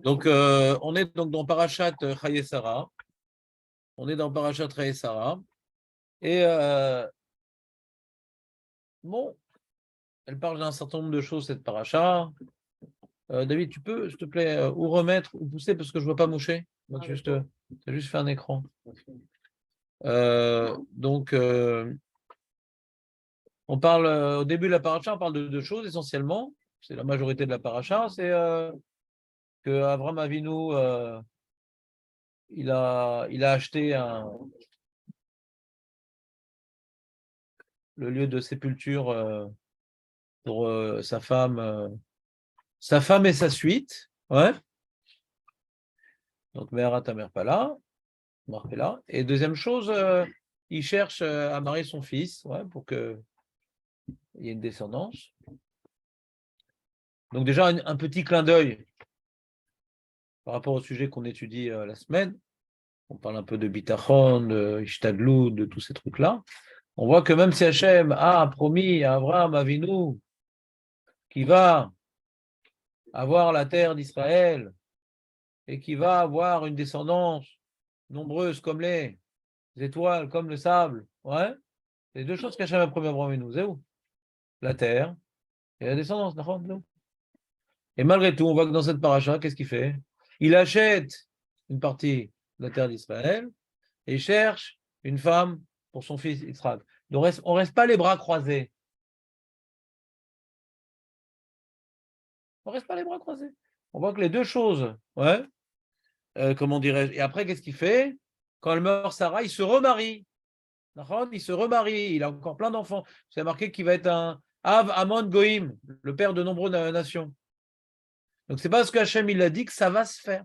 Donc, on est donc dans Parashat Chayei Sarah. On est dans Parashat Chayei Sarah. Et bon, elle parle d'un certain nombre de choses, cette paracha. David, tu peux, s'il te plaît, ou remettre, ou pousser, parce que je ne vois pas moucher. Donc, tu as juste fait un écran. Donc, on parle, au début de la paracha, on parle de deux choses essentiellement. C'est la majorité de la paracha. C'est que Abraham Avinu, il a acheté le lieu de sépulture pour sa femme et sa suite. Ouais. Donc, Mehara Tamer Pala, Marpella. Et deuxième chose, il cherche à marier son fils, ouais, pour qu'il y ait une descendance. Donc, déjà, un petit clin d'œil par rapport au sujet qu'on étudie la semaine. On parle un peu de Bitachon, de Ishtadlou, de tous ces trucs-là. On voit que même si Hachem a promis à Abraham Avinu qu'il va avoir la terre d'Israël et qu'il va avoir une descendance nombreuse comme les étoiles, comme le sable, ouais, c'est deux choses qu'Hachem a promis à Abraham Avinu. C'est où? La terre et la descendance. Et malgré tout, on voit que dans cette paracha, qu'est-ce qu'il fait? Il achète une partie de la terre d'Israël et il cherche une femme pour son fils Yitzhak. Donc on ne reste pas les bras croisés. On reste pas les bras croisés. On voit que les deux choses, ouais, comment dirais-je, et après, qu'est-ce qu'il fait? Quand elle meurt, Sarah, il se remarie. Il se remarie, il a encore plein d'enfants. C'est marqué qu'il va être un Av Amon Goïm, le père de nombreuses nations. Donc, c'est pas parce qu'Hachem il a dit que ça va se faire.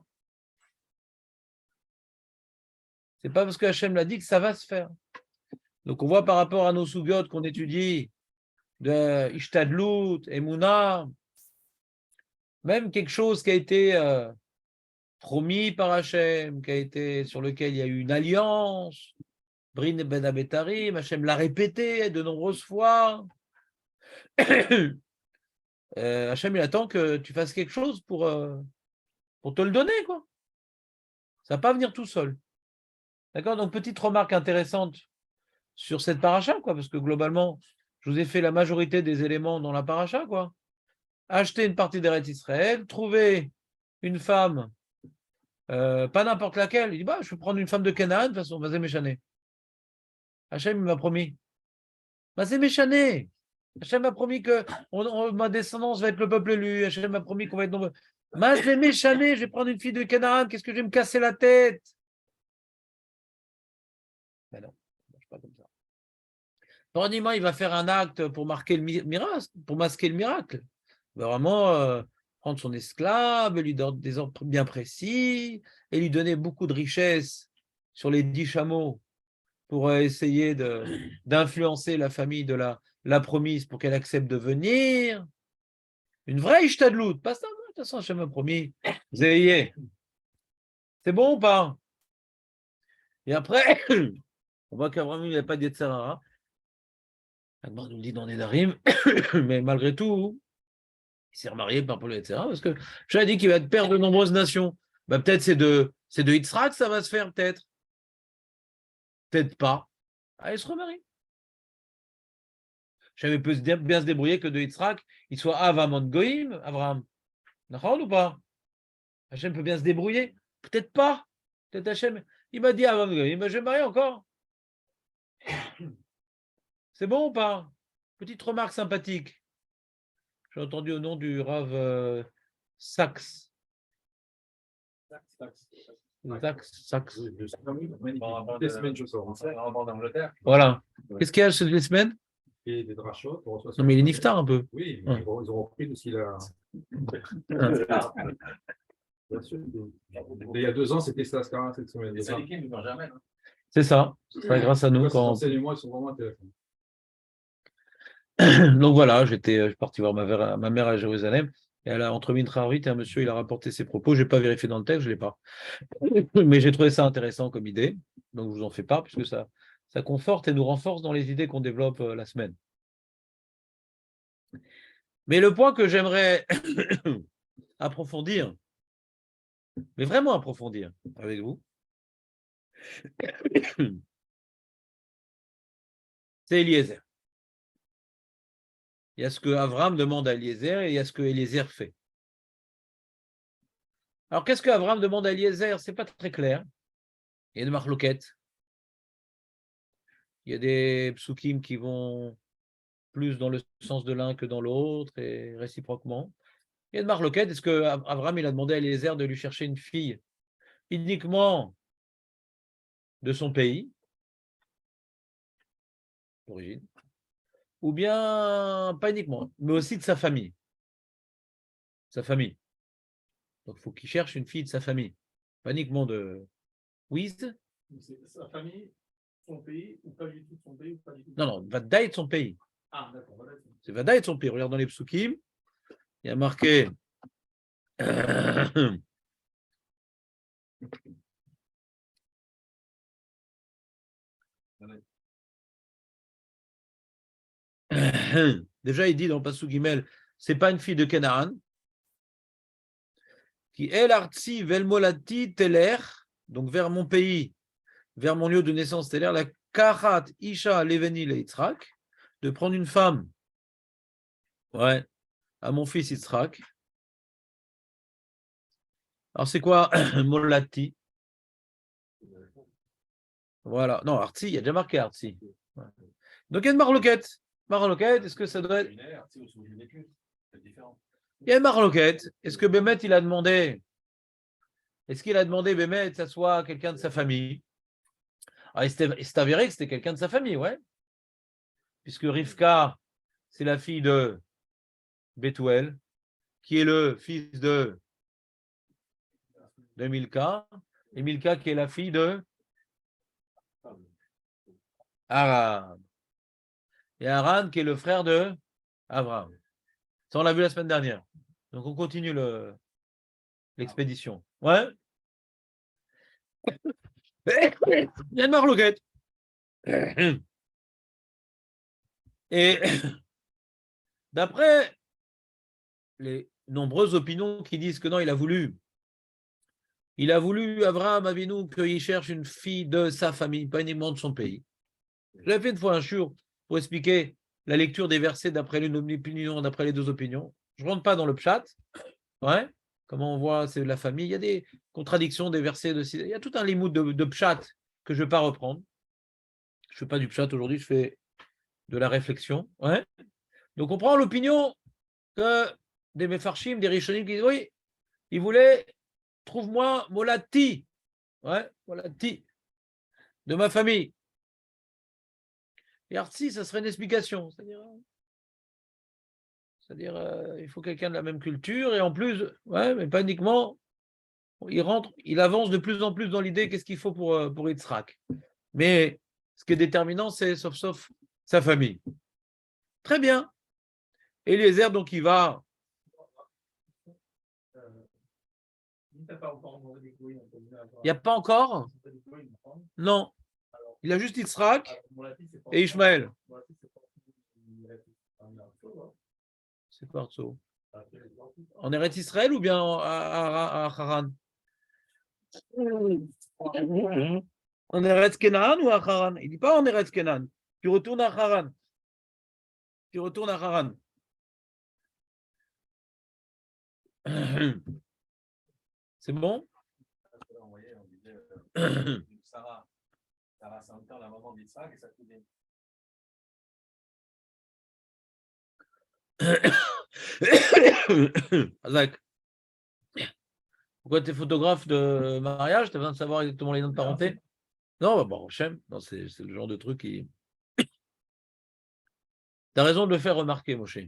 C'est pas parce qu'Hachem l'a dit que ça va se faire. Donc, on voit par rapport à nos sougiotes qu'on étudie, de Ishtadlut, Emouna, même quelque chose qui a été promis par Hachem, sur lequel il y a eu une alliance, Brin Ben Abetarim, Hachem l'a répété de nombreuses fois. Hachem, il attend que tu fasses quelque chose pour te le donner, quoi. Ça ne va pas venir tout seul. D'accord? Donc, petite remarque intéressante sur cette paracha, quoi, parce que globalement, je vous ai fait la majorité des éléments dans la paracha, quoi. Acheter une partie d'Eretz Israël, trouver une femme, pas n'importe laquelle. Il dit, bah, je vais prendre une femme de Canaan, de toute façon, vas-y, méchané. Hachem, il m'a promis. Vas-y, méchané. Hachem m'a promis que ma descendance va être le peuple élu. Hachem m'a promis qu'on va être nombreux. Mazé méchané, je vais prendre une fille de Canaan, qu'est-ce que je vais me casser la tête? Ben non, ça marche pas comme ça. Ordinairement, il va faire un acte pour marquer le miracle, pour masquer le miracle. Il va vraiment prendre son esclave, lui donner des ordres bien précis, et lui donner beaucoup de richesses sur les 10 chameaux pour essayer d'influencer la famille de la promise pour qu'elle accepte de venir. Une vraie ishtadlout, pas ça, de toute façon, Hachem m'a promis. Zéhié. C'est bon ou pas? Et après, on voit qu'Abraham il n'a pas dit de Sarah. Agmar nous le dit dans les Nedarim, mais malgré tout, il s'est remarié par Paul, etc. Parce que j'avais dit qu'il va être père de nombreuses nations. Bah, peut-être c'est de Yitzhak, ça va se faire, peut-être. Peut-être pas. Ah, il se remarie. J'avais peut bien se débrouiller que de Yitzhak, il soit Avamon Goïm, Abraham. D'accord ou pas? Hachem peut bien se débrouiller. Peut-être pas. Peut-être Hachem. Il m'a dit Avamon Goïm, je vais me marier encore. C'est bon ou pas? Petite remarque sympathique. J'ai entendu au nom du Rav Sachs. Sachs. Voilà. Qu'est-ce qu'il y a cette semaine? Non, mais il est niftar un peu. Oui, mais ils ont repris de ce qu'il a. Il y a 2 ans, c'était ça, cette semaine. C'est ça. C'est grâce à nous. Quand... Enseignements, ils sont vraiment intéressants. Donc voilà, je suis parti voir ma mère à Jérusalem. Et elle a entre Mincha Harvit et un monsieur, il a rapporté ses propos. Je n'ai pas vérifié dans le texte, je ne l'ai pas. Mais j'ai trouvé ça intéressant comme idée. Donc je vous en fais part, puisque ça conforte et nous renforce dans les idées qu'on développe la semaine. Mais le point que j'aimerais approfondir, mais vraiment approfondir avec vous, c'est Eliezer. Il y a ce que Abraham demande à Eliezer et il y a ce que Eliezer fait. Alors, qu'est-ce que Abraham demande à Eliezer? Ce n'est pas très clair. Il y a une marloquette. Il y a des psukim qui vont plus dans le sens de l'un que dans l'autre et réciproquement. Il y a une marloquette. Est-ce que Abraham il a demandé à Eliezer de lui chercher une fille uniquement de son pays d'origine, ou bien pas uniquement, mais aussi de sa famille. Sa famille. Donc, il faut qu'il cherche une fille de sa famille. Pas uniquement de Wiz. C'est sa famille, son pays, ou pas du tout son pays, ou pas du tout. Non, non, Vadaï de son pays. Ah, d'accord. Voilà. C'est Vadaï de son pays. Regarde dans les psukim. Il y a marqué. Déjà, il dit dans Pasuk Gimel, c'est pas une fille de Canaan. Qui El Artsi Velmolati Teler, donc vers mon pays, vers mon lieu de naissance Teler, la Karat Isha Leveni le Yitzhak, de prendre une femme, ouais, à mon fils Yitzhak. Alors c'est quoi Molati? Voilà, non, Artsi, il y a déjà marqué Artsi. Ouais. Donc il y a une marloquette. Marloquette, est-ce que ça doit être. Il y a une marloquette. Est-ce que Bémet, il a demandé. Est-ce qu'il a demandé Bémet que ça soit quelqu'un de sa famille? Ah, il s'est avéré que c'était quelqu'un de sa famille, ouais. Puisque Rivka, c'est la fille de Bethuel, qui est le fils de Milka, et Milka qui est la fille de Haran. Et Haran qui est le frère de Abraham. Ça, on l'a vu la semaine dernière. Donc, on continue l'expédition. Ouais. Il y a une marloquette. Et d'après les nombreuses opinions qui disent que non, il a voulu, Abraham Avinu, qu'il cherche une fille de sa famille, pas uniquement de son pays. J'avais fait une fois un shiur pour expliquer la lecture des versets d'après les deux opinions. Je ne rentre pas dans le pshat. Ouais. Comment on voit, c'est la famille. Il y a des contradictions des versets. Il y a tout un limoud de pshat que je ne vais pas reprendre. Je ne fais pas du pshat aujourd'hui, je fais de la réflexion. Ouais. Donc on prend l'opinion que des mefarshim, des rishonim qui disent oui, il voulait, trouve-moi molati. Ouais, molati. De ma famille. Et Artsi, ça serait une explication. C'est-à-dire il faut quelqu'un de la même culture, et en plus, ouais, mais pas uniquement, il avance de plus en plus dans l'idée qu'est-ce qu'il faut pour Yitzhak. Mais ce qui est déterminant, c'est sauf sa famille. Très bien. Eliezer, donc, il va. Il n'y a pas encore? Non. Il a juste Yitzhak et Ishmaël. C'est partout. En Eretz Israël ou bien à Haran? En Eretz Kenan ou à Haran? Il ne dit pas en Eretz Kenan. Tu retournes à Haran. C'est bon? Sarah, c'est encore la maman d'Isaac et ça fait des. Azak, pourquoi tu es photographe de mariage? Tu as besoin de savoir exactement les noms de parenté? Non, bon, c'est le genre de truc qui. Tu as raison de le faire remarquer, Moshe.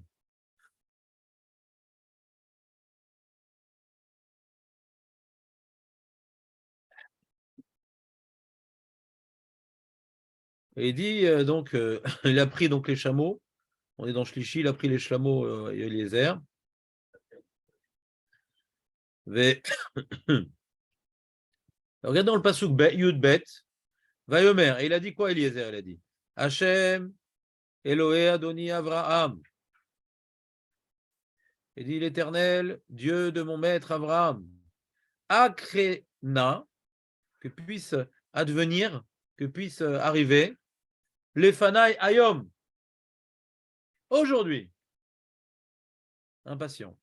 Et il dit donc, il a pris donc les chameaux. On est dans Shlishi, il a pris les chameaux et Eliezer. Regarde dans le pasuk Yud Bet, Vayomer. Et il a dit quoi, Eliezer? Il a dit Hachem, Elohé Adoni Avraham. et dit l'Éternel, Dieu de mon maître Abraham, Akrena, que puisse advenir, que puisse arriver, Lefanai Ayom, aujourd'hui, impatient.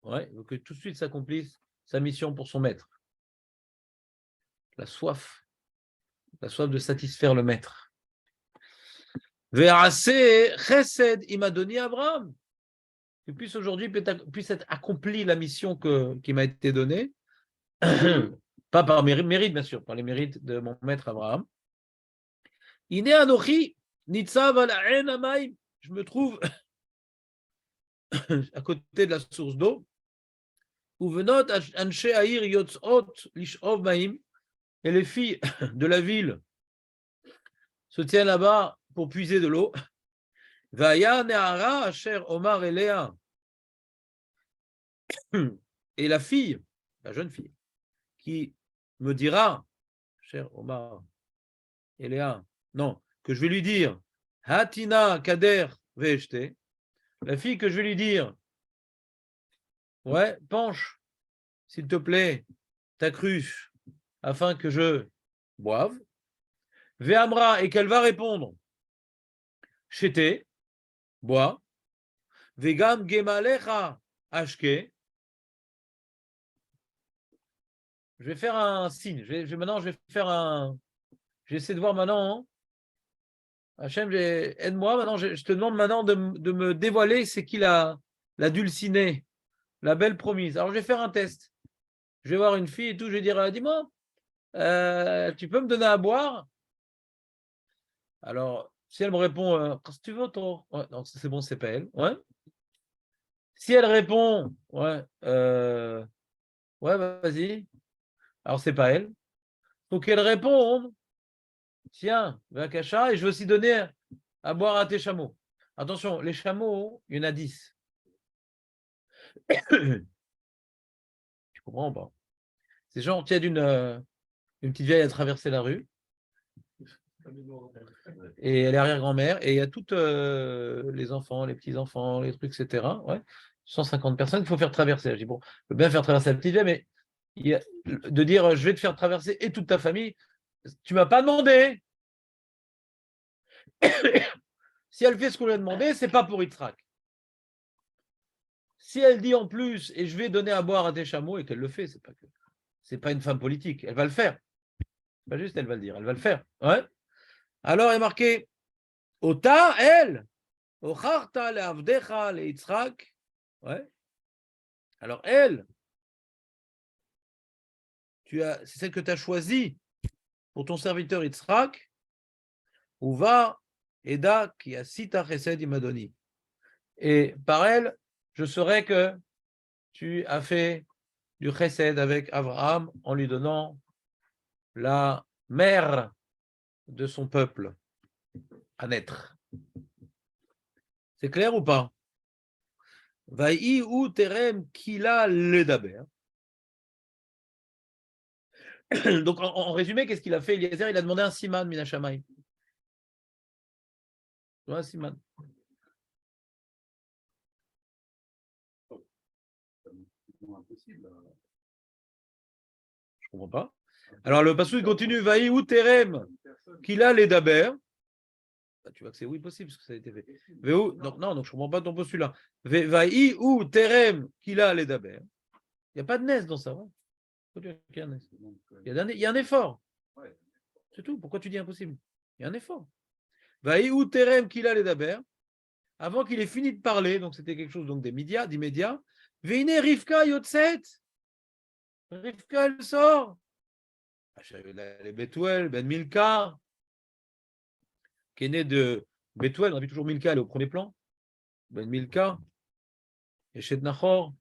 Ouais, que tout de suite s'accomplisse sa mission pour son maître. La soif de satisfaire le maître. Ve'aseh chesed imadoni Abraham, que puisse aujourd'hui puisse être accomplie la mission qui m'a été donnée, pas par mérite, bien sûr, par les mérites de mon maître Abraham. Ine anochi nitzav al aen hamayim, je me trouve à côté de la source d'eau. Uvenot anshe ha'ir yotzot lish'ov maim, et les filles de la ville se tiennent là-bas pour puiser de l'eau. Vaya ne'ara asher omar elea, et la fille, la jeune fille, qui me dira, cher Omar Eléa, non, que je vais lui dire, Hatina Kader Veshte, la fille que je vais lui dire, ouais, penche, s'il te plaît, ta cruche, afin que je boive. Ve'amra, et qu'elle va répondre, Chete, bois. Vegam Gemalecha Ashke, je vais faire un signe, maintenant je vais faire un. J'essaie de voir maintenant. Hein. Hachem, aide-moi. Maintenant, je te demande maintenant de me dévoiler c'est qui la dulcinée, la belle promise. Alors, je vais faire un test. Je vais voir une fille et tout. Je vais dire dis-moi, tu peux me donner à boire? Alors, si elle me répond si tu veux, toi. Ouais, non, c'est bon, c'est pas elle. Ouais. Si elle répond ouais, ouais, vas-y. Alors, c'est pas elle. Faut qu'elle réponde. Tiens, Vakasha, et je vais aussi donner à boire à tes chameaux. Attention, les chameaux, il y en a 10. Tu comprends pas? C'est genre, tu as une petite vieille à traverser la rue, et elle est arrière-grand-mère, et il y a toutes les enfants, les petits-enfants, les trucs, etc. Ouais. 150 personnes qu'il faut faire traverser. Je dis, bon, je veux bien faire traverser la petite vieille, mais de dire, je vais te faire traverser et toute ta famille, tu m'as pas demandé. Si elle fait ce qu'on lui a demandé, c'est pas pour Yitzhak. Si elle dit en plus, et je vais donner à boire à tes chameaux, et qu'elle le fait, c'est pas une femme politique, elle va le faire. Pas juste, elle va le dire, elle va le faire. Ouais. Alors, il est marqué, Ota, elle, Ocharta le Avdecha le Yitzhak. Ouais. Alors, elle, c'est celle que tu as choisie pour ton serviteur Yitzhak. Uva, Eda, qui a sita chesed imadoni. Et par elle, je saurai que tu as fait du chesed avec Abraham en lui donnant la mère de son peuple à naître. C'est clair ou pas? Vaï ou terem kila ledaber. Donc en résumé, qu'est-ce qu'il a fait Eliezer? Il a demandé un siman minashamay. Un siman. Je comprends pas. Alors le passage continue. Vaï ou terem kila ledaber. Tu vois que c'est oui possible parce que ça a été fait. Donc non, donc je comprends pas ton postulat. Vaï ou terem kila ledaber. Il n'y a pas de nes dans ça. Ouais. Il y a un effort. C'est tout. Pourquoi tu dis impossible? Il y a un effort. Vaï ou terem kila ledaber. Avant qu'il ait fini de parler, donc c'était quelque chose donc d'immédiat. Veine Rivka Yotzet. Rivka, elle sort. Les Bethuel, Ben Milka, qui est né de Bethuel, on a vu toujours Milka, elle est au premier plan. Ben Milka, Eshet Nachor,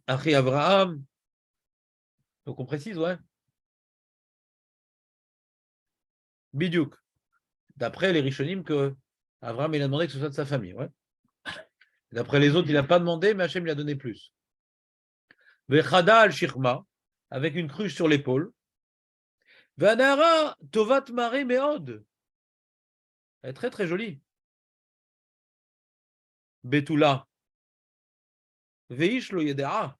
Achi Abraham. Donc on précise, ouais. Bidiouk. D'après les Rishonim, que Abraham, il a demandé que ce soit de sa famille, ouais. D'après les autres, il n'a pas demandé, mais Hachem lui a donné plus. Vechada al-Shirma, avec une cruche sur l'épaule. Vanara Tovat Mare Meod. Elle est très très jolie. Betula. Veish lo yedea.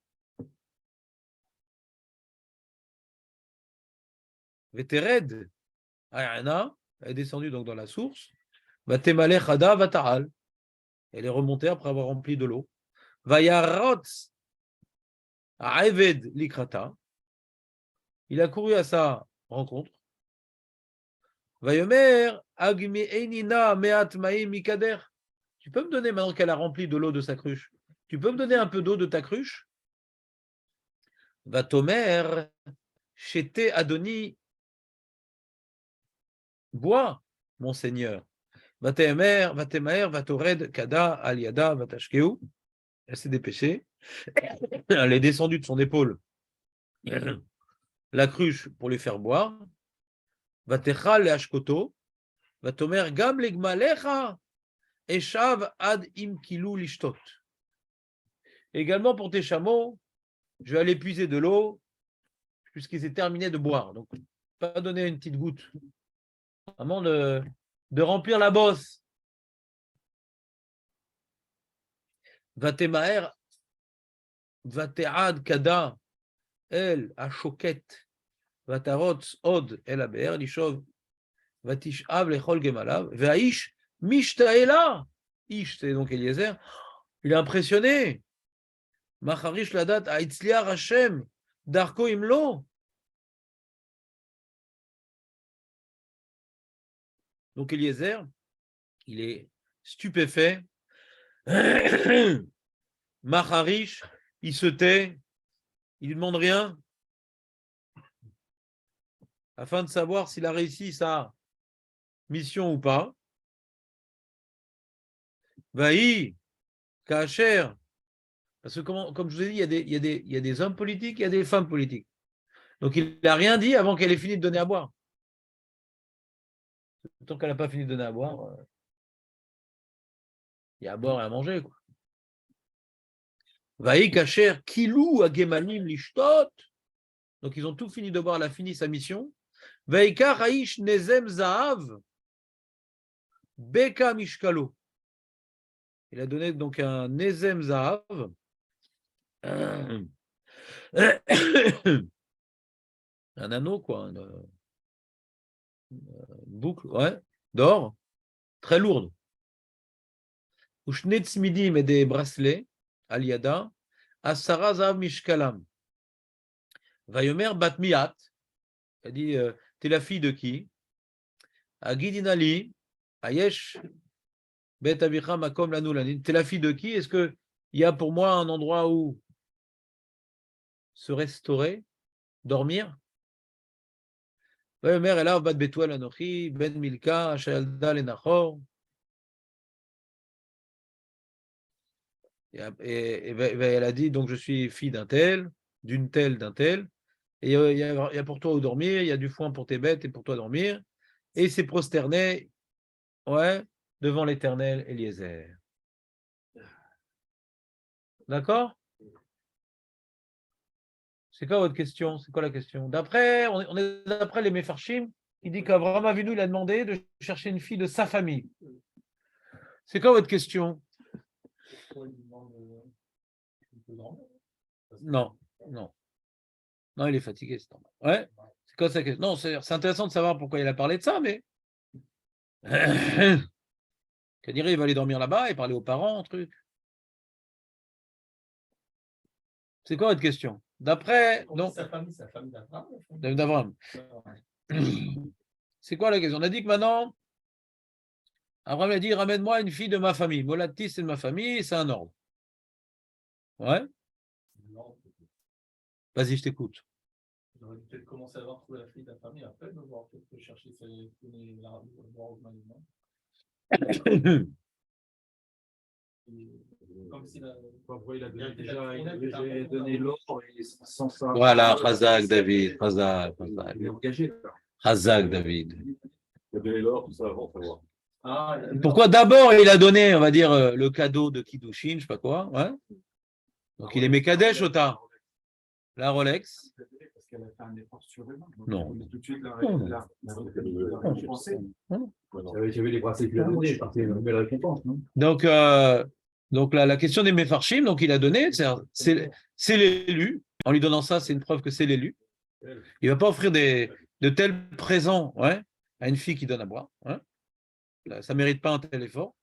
Vetered. Ayana, elle est descendue donc dans la source. Vatemale chada vata'al. Elle est remontée après avoir rempli de l'eau. Vayarotz aeved likrata. Il a couru à sa rencontre. Vayomer agmi einina meat maim mikader. Tu peux me donner, maintenant qu'elle a rempli de l'eau de sa cruche, tu peux me donner un peu d'eau de ta cruche? Vatomer chete adoni. Bois, mon Seigneur. Vatemer, vatored, kada, aliada, vatashkeu. Elle s'est dépêchée. Elle est descendue de son épaule la cruche pour lui faire boire. Vatechal le ashkoto. Vatomer gam legmalecha. Eshav ad imkilu lishtot. Également pour tes chameaux, je vais aller puiser de l'eau puisqu'ils aient terminé de boire. Donc, pas donner une petite goutte. Vraiment de remplir la bosse. Vatemaer, vatead kada, el ashoket, vatarot od el aber, lishov, vatishav lechol gemalav, vaish mishtaela. Ish, c'est donc Eliezer. Il est impressionné. Macharish ladat aitzliar Hashem, darko imlo. Donc Eliezer, il est stupéfait. Maharish, il se tait, il ne demande rien, afin de savoir s'il a réussi sa mission ou pas. Vaï, Kacher, parce que comme je vous ai dit, il y a des hommes politiques, il y a des femmes politiques. Donc il n'a rien dit avant qu'elle ait fini de donner à boire. Tant qu'elle n'a pas fini de donner à boire, il y a à boire et à manger, quoi. Vaï Kacher, Kilou Agemanim Lishtot. Donc ils ont tout fini de boire, elle a fini sa mission. Vaïka Raïch Nezem Zahav Beka Mishkalo. Il a donné donc un Nezem Zahav. Un anneau, quoi. Une boucle, ouais, d'or, très lourde. Ushnetz Midim et des bracelets, Aliada, Asara Zahav Mishkalam. Vayomer Batmiat, il a dit, t'es la fille de qui? Agidinali, Ayesh, Bet Abicha Makom Lanulanin. T'es la fille de qui? Est-ce qu'il y a pour moi un endroit où se restaurer, dormir? Vayomer Elav Bat Betuel Anochi, Ben Milka, Ashayalda Lenachor. Et elle a dit, donc je suis fille d'un tel, d'une telle, d'un tel. Et il y a pour toi où dormir, il y a du foin pour tes bêtes et pour toi dormir. Et il s'est prosterné, ouais, devant l'Éternel Eliezer. D'accord? C'est quoi votre question? C'est quoi la question? D'après, on est d'après les Mefarshim, il dit qu'Abraham Avinu, il a demandé de chercher une fille de sa famille. C'est quoi votre question? Non, non. Non, il est fatigué, c'est normal. Ouais, c'est quoi sa question? Non, c'est intéressant de savoir pourquoi il a parlé de ça, mais Kadiri, il va aller dormir là-bas et parler aux parents, un truc. C'est quoi votre question? D'après, donc, sa famille d'Abraham. d'Abraham. C'est quoi la question? On a dit que maintenant, Abraham a dit, ramène-moi une fille de ma famille. Molati, c'est de ma famille, c'est un ordre. Ouais? Vas-y, je t'écoute. J'aurais peut-être commencé à avoir trouvé la fille de la famille, après de voir peut-être chercher l'Arabie, voir au Mali. Comme si il a donné l'or et sans ça. Voilà, Chazak David, Chazak David. Il a donné l'or, tout ça avant, savoir. Pourquoi d'abord il a donné, on va dire, le cadeau de Kiddushin, je sais pas quoi, ouais. Donc il est Mekadesh, Ota. La Rolex. Parce qu'elle a fait un effort surhumain. Non. Tout de suite, la récompense. Il y avait les bracelets qu'il a donnés, c'est une belle récompense, non? Donc Donc la question des Mefarshim, donc il a donné, c'est l'élu. En lui donnant ça, c'est une preuve que c'est l'élu. Il ne va pas offrir de tels présents, ouais, à une fille qui donne à boire. Ouais. Ça ne mérite pas un tel effort.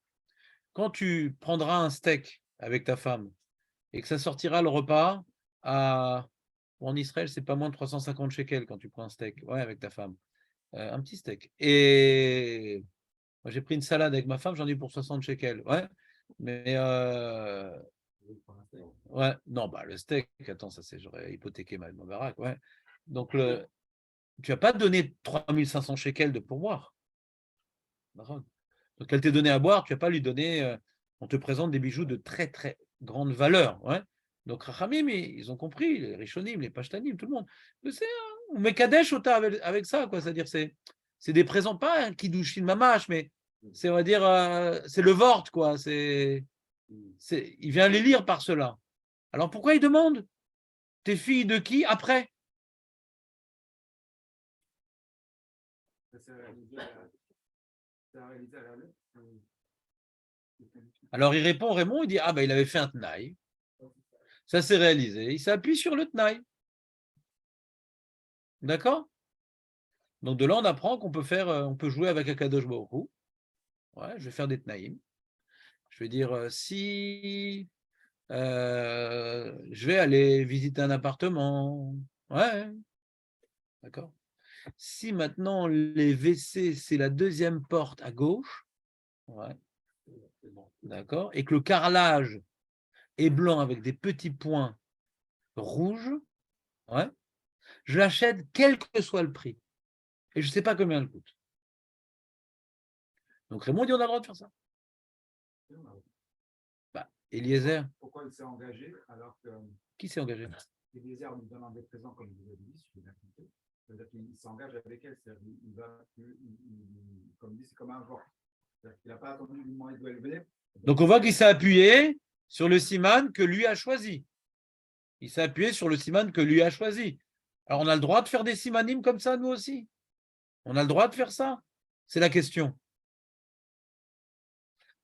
Quand tu prendras un steak avec ta femme et que ça sortira le repas en Israël, c'est pas moins de 350 shekels quand tu prends un steak, ouais, avec ta femme. Un petit steak. Et moi, j'ai pris une salade avec ma femme, j'en ai eu pour 60 shekels. Ouais. Mais ouais, non, bah le steak, attends, ça c'est, j'aurais hypothéqué ma baraque, ouais. Donc tu vas pas donner 3500 shekels de pourboire. Donc elle t'est donné à boire, tu vas pas lui donner, on te présente des bijoux de très très grande valeur, ouais. Donc Rachamim, ils ont compris, les Rishonim, les Pashtanim, tout le monde. C'est on met Kadesh Ota avec ça, quoi. C'est-à-dire c'est des présents, pas un Kiddushin Mamash, mais c'est, on va dire, c'est le Vort, quoi. Il vient les lire par cela. Alors pourquoi il demande tes filles de qui après? Alors il répond, Raymond, il dit, ah ben il avait fait un Tnaï. Ça s'est réalisé. Il s'appuie sur le Tnaï. D'accord? Donc de là, on apprend qu'on peut faire, on peut jouer avec Akadosh Baruch Hu. Ouais, je vais faire des Tnaïm. Je vais dire, si je vais aller visiter un appartement. Ouais, d'accord. Si maintenant les WC, c'est la deuxième porte à gauche, ouais, d'accord, et que le carrelage est blanc avec des petits points rouges, ouais, je l'achète quel que soit le prix. Et je ne sais pas combien elle coûte. Donc Raymond dit on a le droit de faire ça. Bah, Eliezer. Pourquoi il s'est engagé alors que. Qui s'est engagé? Eliezer lui donnant des présents comme vous avez dit, si je bien compris. C'est-à-dire qu'il s'engage avec elle. Il va, comme dit, c'est comme un vent. Il n'a pas attendu du moment où il doit élever. Donc on voit qu'il s'est appuyé sur le siman que lui a choisi. Il s'est appuyé sur le siman que lui a choisi. Alors on a le droit de faire des simanim comme ça, nous aussi. On a le droit de faire ça. C'est la question.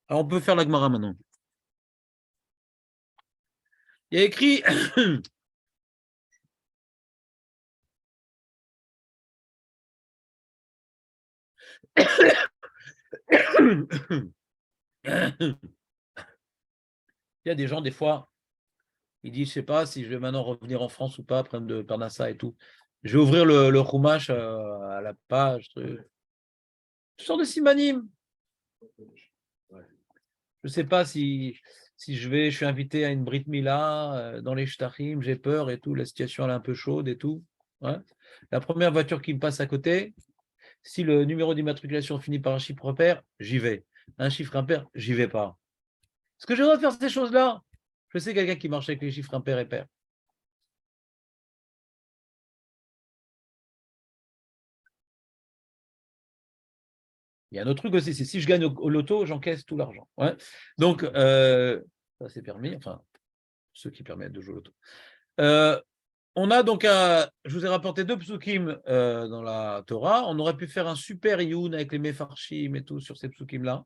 Alors on peut faire la Gemara maintenant. Il y a écrit il y a des gens, des fois, ils disent, je ne sais pas si je vais maintenant revenir en France ou pas, prendre de Parnassa et tout. Je vais ouvrir le Chumash à la page. Toutes sortes de simanim. Je ne sais pas si je suis invité à une Brit Mila dans les Shtachim, j'ai peur et tout, la situation elle est un peu chaude et tout. Ouais. La première voiture qui me passe à côté, si le numéro d'immatriculation finit par un chiffre impair, j'y vais. Un chiffre impair, j'y vais pas. Est-ce que je dois faire ces choses-là? Je sais quelqu'un qui marche avec les chiffres impairs et pairs. Il y a un autre truc aussi, c'est si je gagne au loto, j'encaisse tout l'argent. Ouais. Donc, ça c'est permis, enfin, ceux qui permettent de jouer au loto. On a donc, je vous ai rapporté 2 psukim dans la Torah. On aurait pu faire un super youn avec les Mefarshim et tout sur ces psukim-là.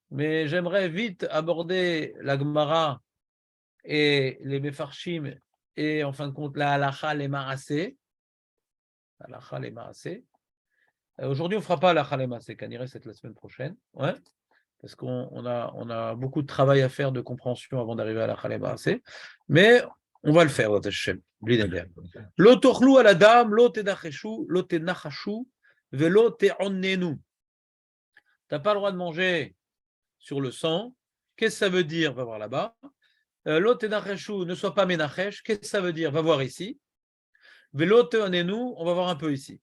Mais j'aimerais vite aborder la Gemara et les Mefarshim et en fin de compte la Halacha les Maaseh. Halacha les Maaseh. Aujourd'hui, on ne fera pas la Halacha les Maaseh, Kanireh, c'est la semaine prochaine. Ouais. Parce qu'on a beaucoup de travail à faire de compréhension avant d'arriver à la Halacha les Maaseh. Mais on va le faire, Lo tochlu à la dame, lo tedacheshu, lo tenachashu, velo te'onnenu. Tu n'as pas le droit de manger sur le sang. Qu'est-ce que ça veut dire? Va voir là-bas. Lo tenacheshu, ne sois pas menachesh. Qu'est-ce que ça veut dire? Va voir ici. Velo te'onnenu, on va voir un peu ici.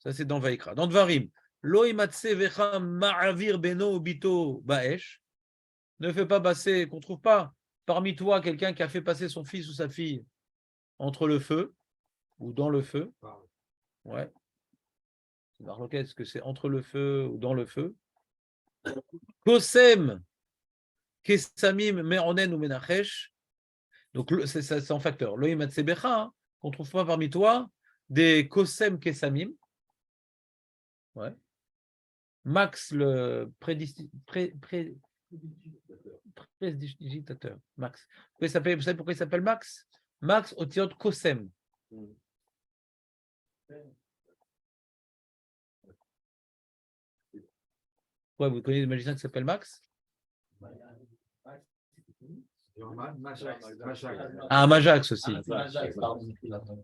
Ça, c'est dans Vaikra. Dans Dvarim, lo imatse vecha ma'avir beno bito ba'esh. Ne fais pas passer, qu'on ne trouve pas parmi toi quelqu'un qui a fait passer son fils ou sa fille entre le feu ou dans le feu. Ouais. Est-ce que c'est entre le feu ou dans le feu? Kosem, Kesamim, Meronen ou Menachesh. Donc, c'est en facteur. Loïm Atsebecha, qu'on ne trouve pas parmi toi des Kosem Kesamim. Ouais. Max le Prestidigitateur. Max. Vous savez pourquoi il s'appelle Max? Max Otiot Kosem. Ouais, vous connaissez des magiciens qui s'appellent Max? Ah, Majax aussi.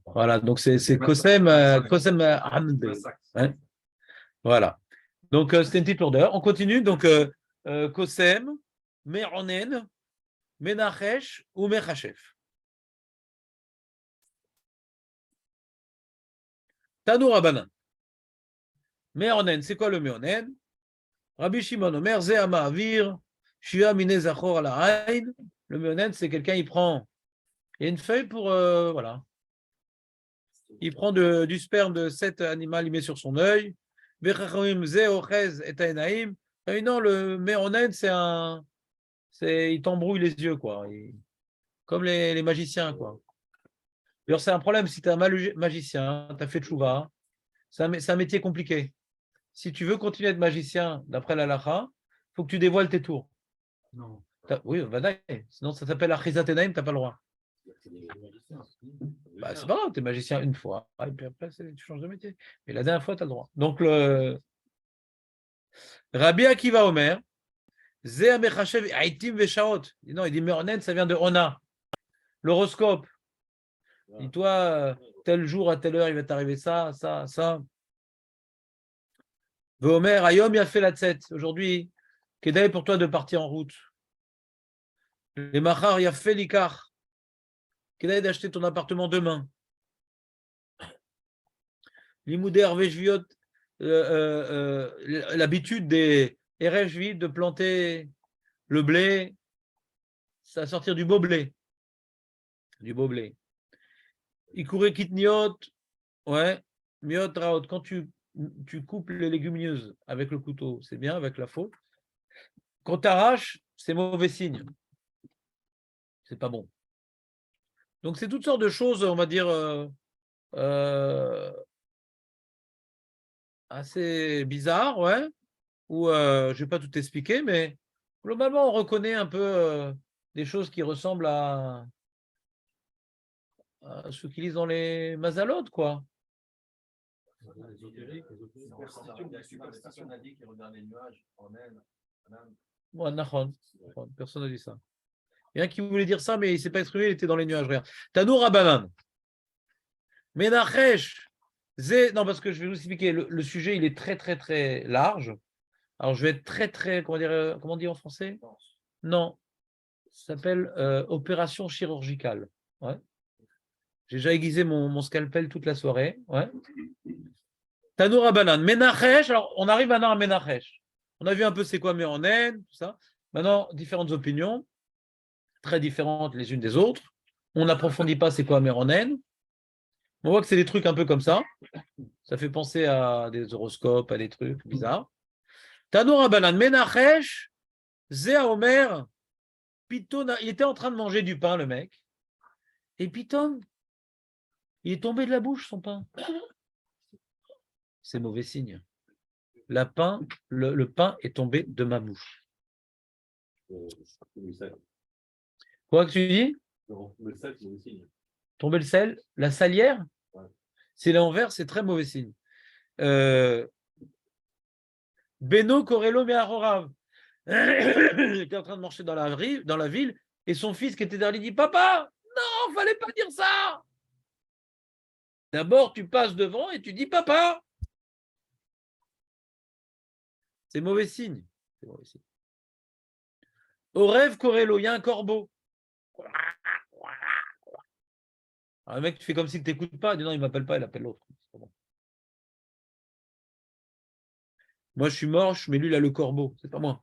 Voilà, donc c'est Kosem, Kosem Hamd. Hein. Voilà. Donc, c'était une petite lourdeur. On continue. Donc, Kosem, Meronen, Menachesh ou Mechachef. Tanou Rabanan. Meronen, c'est quoi le Meronen? Rabbi Shimon Omer, Zéama Avir, Shia Mine Zachor ala Aïn. Le Meronen, c'est quelqu'un, il prend. Il y a une feuille pour. Voilà. Il prend du sperme de 7 animaux, il met sur son œil. Non, le Meronen, il t'embrouille les yeux, quoi. Comme les magiciens, quoi. D'ailleurs, c'est un problème si tu es un magicien, tu as fait tchouva, c'est un métier compliqué. Si tu veux continuer à être magicien d'après l'halakha, il faut que tu dévoiles tes tours. Non. Oui, sinon ça s'appelle Achizat Enaim, tu n'as pas le droit. Bah, c'est pas grave, tu es magicien une fois, et puis après tu changes de métier. Mais la dernière fois, tu as le droit. Donc, Rabbi Akiva Omer, Zé Mechachev Aitim Veshaot. Non, il dit Meronen, ça vient de Ona. L'horoscope. Dis-toi, tel jour, à telle heure, il va t'arriver ça, ça, ça. Omer, Ayom, il a fait la tête. Aujourd'hui, Kedai pour toi de partir en route. Les Machar, il a fait l'Ikar. Kedai d'acheter ton appartement demain. L'Imoudé Hervé Jviot, l'habitude des RFJ de planter le blé, ça va sortir du beau blé. Du beau blé. Ikure Kitniot, ouais, Miot Raot, quand tu coupes les légumineuses avec le couteau, c'est bien, avec la faux. Quand tu arraches, c'est mauvais signe. C'est pas bon. Donc, c'est toutes sortes de choses, on va dire, assez bizarres, ouais, où je ne vais pas tout expliquer, mais globalement, on reconnaît un peu des choses qui ressemblent à ceux qui lisent dans les Mazalot, quoi. Personne n'a dit ça. Il y a un qui voulait dire ça, mais il ne s'est pas exprimé, il était dans les nuages. Rien. Tanou Rabanan. Menachesh. Non, parce que je vais vous expliquer. Le sujet, il est très, très, très large. Alors, je vais être très, très. Comment on dit en français? Non. Ça s'appelle opération chirurgicale. Ouais. J'ai déjà aiguisé mon scalpel toute la soirée. Ouais. Tanou Rabanan. Menachesh. Alors, on arrive maintenant à Menachesh. On a vu un peu c'est quoi Meronen, tout ça. Maintenant, différentes opinions, très différentes les unes des autres. On n'approfondit pas c'est quoi Meronen. On voit que c'est des trucs un peu comme ça. Ça fait penser à des horoscopes, à des trucs bizarres. Tanou Rabanan. Menachesh. Zéa Omer. Piton, il était en train de manger du pain, le mec. Et Piton, il est tombé de la bouche, son pain. C'est mauvais signe. Le pain est tombé de ma bouche. Quoi que tu dis? Le sel, c'est mauvais signe. Tomber le sel? La salière? Ouais. C'est l'envers, c'est très mauvais signe. Beno Corello Mearorav. Il était en train de marcher dans la ville, et son fils qui était derrière lui dit: Papa, non, fallait pas dire ça. D'abord, tu passes devant et tu dis papa. C'est mauvais signe. C'est mauvais signe. Au rêve, Corello, il y a un corbeau. Alors, le mec, tu fais comme s'il ne t'écoute pas. Il dit non, il ne m'appelle pas, il appelle l'autre. Bon. Moi, je suis moche, mais lui, il a le corbeau. C'est pas moi.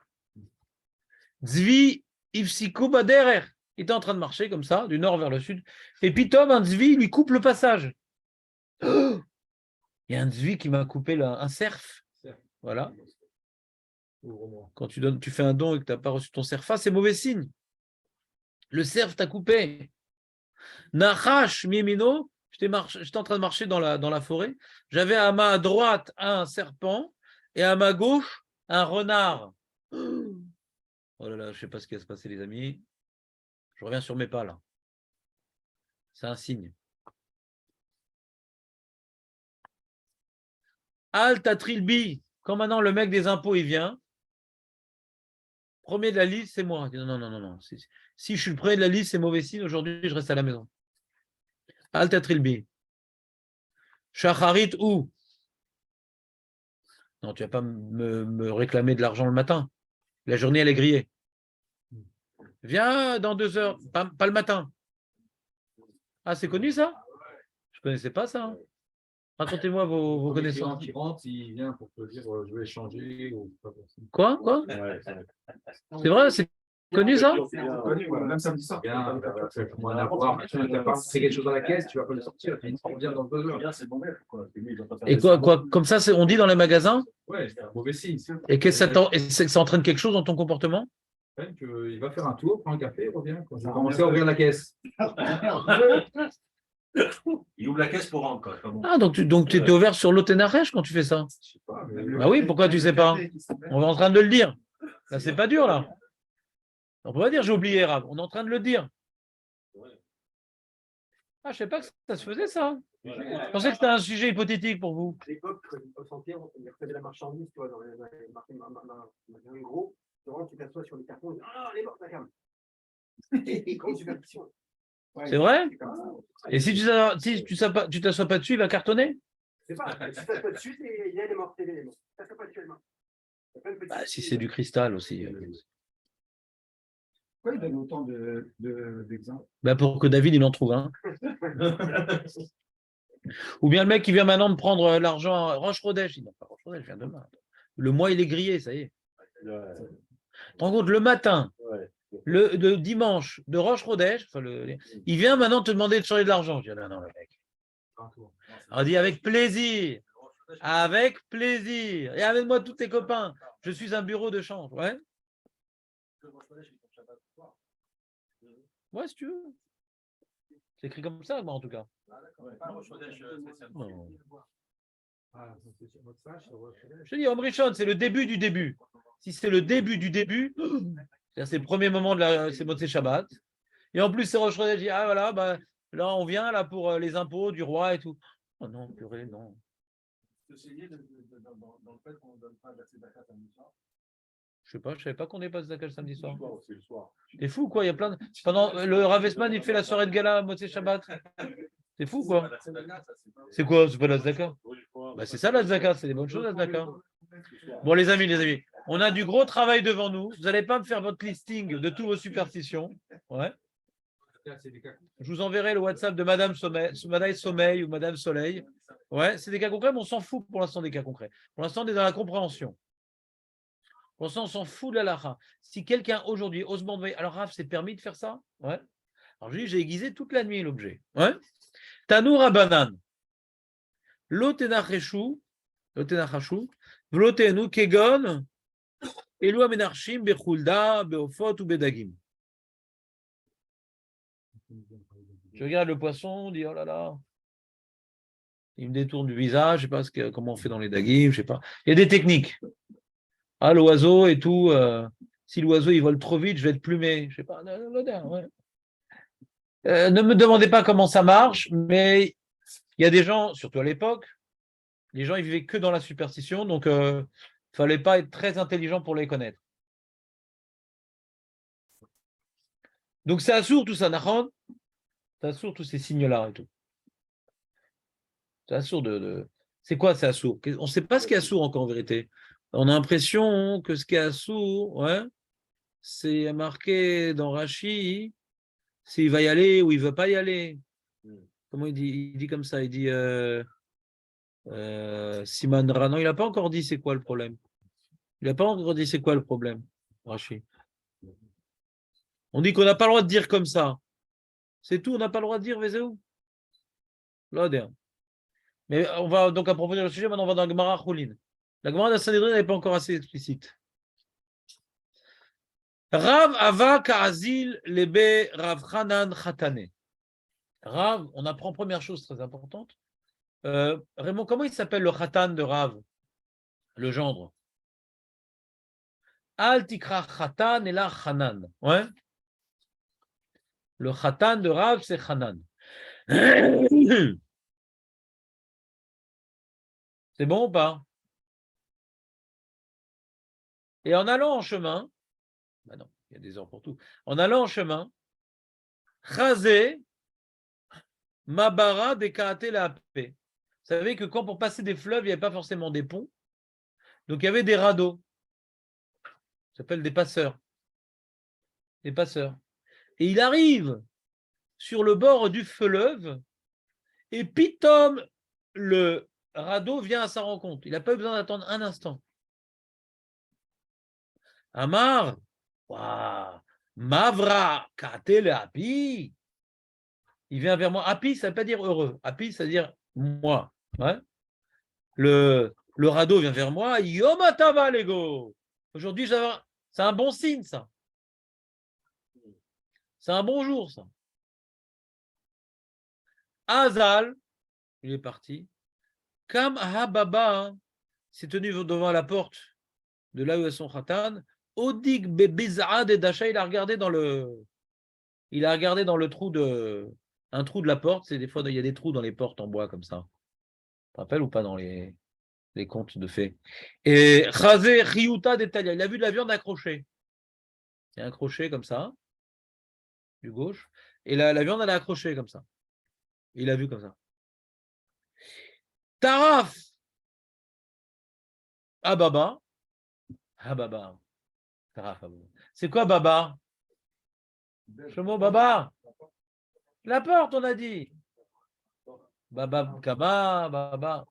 Zvi Ipsiko Baderer. Il était en train de marcher comme ça, du nord vers le sud. Et puis Tom, un Zvi, lui coupe le passage. Oh, il y a un Zvi qui m'a coupé un cerf. Voilà. Quand tu fais un don et que tu n'as pas reçu ton cerfa, c'est mauvais signe. Le cerf t'a coupé. Nachash Mimino, j'étais en train de marcher dans la forêt. J'avais à ma droite un serpent et à ma gauche un renard. Oh là là, je ne sais pas ce qui va se passer, les amis. Je reviens sur mes pas, là. C'est un signe. Al Tatrilbi. Quand maintenant le mec des impôts, il vient, premier de la liste, c'est moi. Non, non, non, non, non. Si je suis le premier de la liste, c'est mauvais signe. Aujourd'hui, je reste à la maison. Al Tatrilbi. Shacharit où? Non, tu ne vas pas me réclamer de l'argent le matin. La journée, elle est grillée. Viens dans 2 heures. Pas le matin. Ah, c'est connu ça? Je ne connaissais pas ça. Hein. Racontez-moi vos connaissances. Qui rentre, il vient pour te dire je vais échanger ou pas possible. Quoi? Ouais, c'est vrai. C'est vrai? C'est connu ça? C'est connu, ouais, même samedi soir. Bien, comment on a voir, tu n'as pas fait quelque chose dans la caisse, tu vas pas le sortir, tu reviens dans 2 heures. Bien, c'est bon, mec, quoi. Et quoi? Comme ça, on dit dans les magasins? Ouais, c'est un mauvais signe. Et qu'est-ce que ça entraîne quelque chose dans ton comportement? Il va faire un tour, prend un café, revient. Quand je vais commencer à ouvrir la caisse. Il ouvre la caisse pour rentrer, quoi. Pas bon. Ah, donc tu étais ouvert sur l'Otenaresh quand tu fais ça? Je sais pas, mais Bah oui, pourquoi tu sais pas? On est en train de le dire. Là, c'est pas dur, là. On peut pas dire j'ai oublié, Rav. On est en train de le dire. Ah, je sais pas que ça se faisait, ça. Je pensais que c'était un sujet hypothétique pour vous. À l'époque, au sentier, on recevait la marchandise, tu vois, dans les magasins gros. Tu t'assois sur les cartons, on dit ah, elle est morte, la gamme. Et grande superstition. C'est vrai? Et si tu t'assois pas dessus, il va cartonner? C'est pas, si tu t'assois dessus, il est mort, il est mort. Tu t'assois pas dessus, elle est morte. Bah, si c'est du cristal aussi. pourquoi il donne autant d'exemples? Bah, pour que David, il en trouve un. Ou bien le mec qui vient maintenant de prendre l'argent à Roche-Rodèche. Il n'a pas Roche-Rodèche, vient demain. Le mois, il est grillé, ça y est. En compte, le matin, le dimanche de Roche-Rodèche, il vient maintenant te demander de changer de l'argent. Je dis, non, le mec. On dit avec plaisir. Avec plaisir. Et amène-moi tous tes copains. Je suis un bureau de change. Ouais. Ouais, si tu veux. C'est écrit comme ça, moi, en tout cas. Non. Je te dis, Omrishon, c'est le début du début. Si c'est le début du début, c'est le premier moment c'est Motzei Shabbat. Et en plus, c'est Rosh Chodesh. Je dis, ah voilà, bah, là, on vient là pour les impôts du roi et tout. Oh non, purée, non. Dans le fait qu'on ne donne pas d'accès d'Akat à Moussa. Je sais pas, je savais pas qu'on dépasse Zakah le samedi soir. C'est le soir. C'est fou, quoi. Il y a plein de... Pendant le Rav Esman, il fait la soirée de gala à Motzei Shabbat. C'est fou, quoi. C'est quoi? C'est pas la Zakah? Bah, c'est ça la Zakah, c'est des bonnes choses la Zakah. Bon, les amis, on a du gros travail devant nous. Vous n'allez pas me faire votre listing de toutes vos superstitions. Ouais. Je vous enverrai le WhatsApp de Madame Sommeil ou Madame Soleil. Ouais, c'est des cas concrets, mais on s'en fout pour l'instant des cas concrets. Pour l'instant, on est dans la compréhension. Pour l'instant, on s'en fout de la lacha. Si quelqu'un aujourd'hui ose m'envoyer, alors Raph, c'est permis de faire ça? Ouais. Alors je dis, j'ai aiguisé toute la nuit l'objet. Ouais. Tanoura banan. Lotenacheshu, vlotenu kegon, elu amenarchim bechulda, beofot ou bedagim. Je regarde le poisson, je dis oh là là. Il me détourne du visage, je ne sais pas comment on fait dans les dagim, je ne sais pas. Il y a des techniques. Ah, l'oiseau et tout. Si l'oiseau il vole trop vite, je vais être plumé. Je ne sais pas. Ouais. Ne me demandez pas comment ça marche, mais il y a des gens, surtout à l'époque, les gens ils vivaient que dans la superstition, donc il ne fallait pas être très intelligent pour les connaître. Donc c'est assourd tout ça, Nahon. C'est assourd tous ces signes-là et tout. C'est assourd C'est quoi c'est assourd? On ne sait pas ce qui est assourd encore en vérité. On a l'impression que ce qui est assourd, ouais, c'est marqué dans Rashi, s'il va y aller ou il ne veut pas y aller. Comment il dit? Il dit comme ça, il dit Siman Ra. Non, il n'a pas encore dit c'est quoi le problème. Il n'a pas encore dit c'est quoi le problème, Rashi. On dit qu'on n'a pas le droit de dire comme ça. C'est tout, on n'a pas le droit de dire Vézéou. Là, mais on va donc approfondir le sujet, maintenant on va dans la Gemara Choulin. La Gemara d'Assanedrin n'est pas encore assez explicite. Rav Ava Ka'azil Lebe Rav Hanan Khatane. Rav, on apprend première chose très importante. Raymond, comment il s'appelle le Khatan de Rav? Le gendre. Al tikra Khatan et la Hanan. Ouais. Le Khatan de Rav, c'est Hanan. C'est bon ou pas? Et en allant en chemin, bah non, il y a des heures pour tout. En allant en chemin, Chazé, Mabara, Dekate, la paix. Vous savez que quand pour passer des fleuves, il n'y avait pas forcément des ponts. Donc il y avait des radeaux. Ça s'appelle des passeurs. Des passeurs. Et il arrive sur le bord du fleuve et Pitom, le radeau vient à sa rencontre. Il n'a pas eu besoin d'attendre un instant. Amar, Mavra, Kate, le Happy. Il vient vers moi. Happy, ça ne veut pas dire heureux. Happy, ça veut dire moi. Ouais. Le radeau vient vers moi. Yomatava, Lego. Aujourd'hui, c'est un bon signe, ça. C'est un bon jour, ça. Azal, il est parti. Kam Hababa s'est tenu devant la porte de là où est son khatan. Odig Bebizad et Dacha, il a regardé dans le trou un trou de la porte. C'est des fois, il y a des trous dans les portes en bois comme ça. Tu te rappelles ou pas dans les contes de fées? Et Chazé Riuta d'Etalia, il a vu de la viande accrochée. Il y a un crochet comme ça, du gauche, et la viande, elle est accrochée comme ça. Il a vu comme ça. Taraf Ababa. Ababa. Taraf Ababa. C'est quoi Baba? Chomo Baba. La porte, on a dit. Baba Kaba, Baba.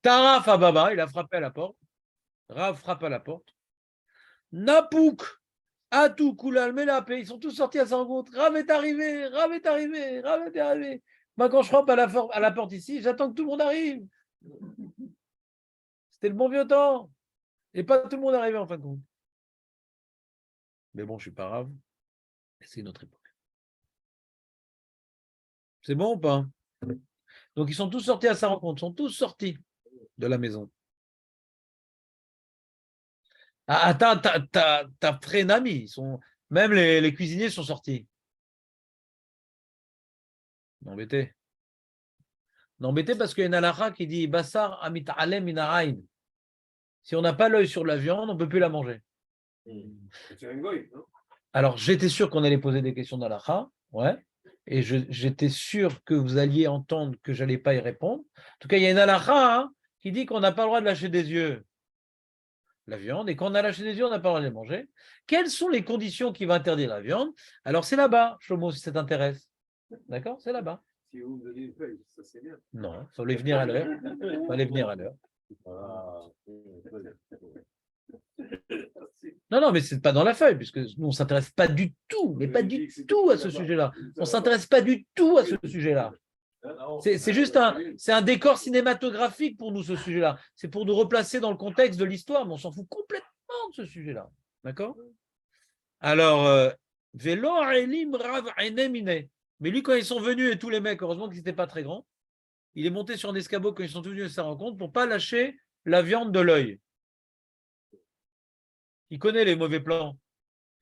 Taraf Ababa, il a frappé à la porte. Rav frappe à la porte. Napouk, Atou, Koulal, Melapé, ils sont tous sortis à sa rencontre. Rav est arrivé, Rav est arrivé, Rav est arrivé. Moi, quand je frappe à la porte ici, j'attends que tout le monde arrive. C'était le bon vieux temps. Et pas tout le monde arrivé en fin de compte. Mais bon, je ne suis pas Rav. C'est une autre époque. C'est bon ou pas? Donc, ils sont tous sortis à sa rencontre. Ils sont tous sortis de la maison. Ah, t'as frère un ami. Même les cuisiniers sont sortis. N'embêtez. N'embêtez parce qu'il y a une halakha qui dit Bassar amit alem minarain. Si on n'a pas l'œil sur la viande, on ne peut plus la manger. Alors, j'étais sûr qu'on allait poser des questions d'halakha. Ouais. Et j'étais sûr que vous alliez entendre que je n'allais pas y répondre. En tout cas, il y a une halakha qui dit qu'on n'a pas le droit de lâcher des yeux la viande, et quand on a lâché des yeux, on n'a pas le droit de les manger. Quelles sont les conditions qui vont interdire la viande? Alors, c'est là-bas, Shlomo, si ça t'intéresse. D'accord? C'est là-bas. Si vous me donnez une feuille, ça c'est bien. Non, il fallait venir à l'heure. Il fallait venir à l'heure. Non, mais ce n'est pas dans la feuille, puisque nous, on ne s'intéresse pas du tout, mais pas du tout à ce sujet-là. On ne s'intéresse pas du tout à ce sujet-là. C'est juste un décor cinématographique pour nous, ce sujet-là. C'est pour nous replacer dans le contexte de l'histoire, mais on s'en fout complètement de ce sujet-là. D'accord? Alors, Vélo Elim Rav Enemine. Mais lui, quand ils sont venus, et tous les mecs, heureusement qu'ils n'étaient pas très grands, il est monté sur un escabeau quand ils sont venus à sa rencontre pour ne pas lâcher la viande de l'œil. Il connaît les mauvais plans,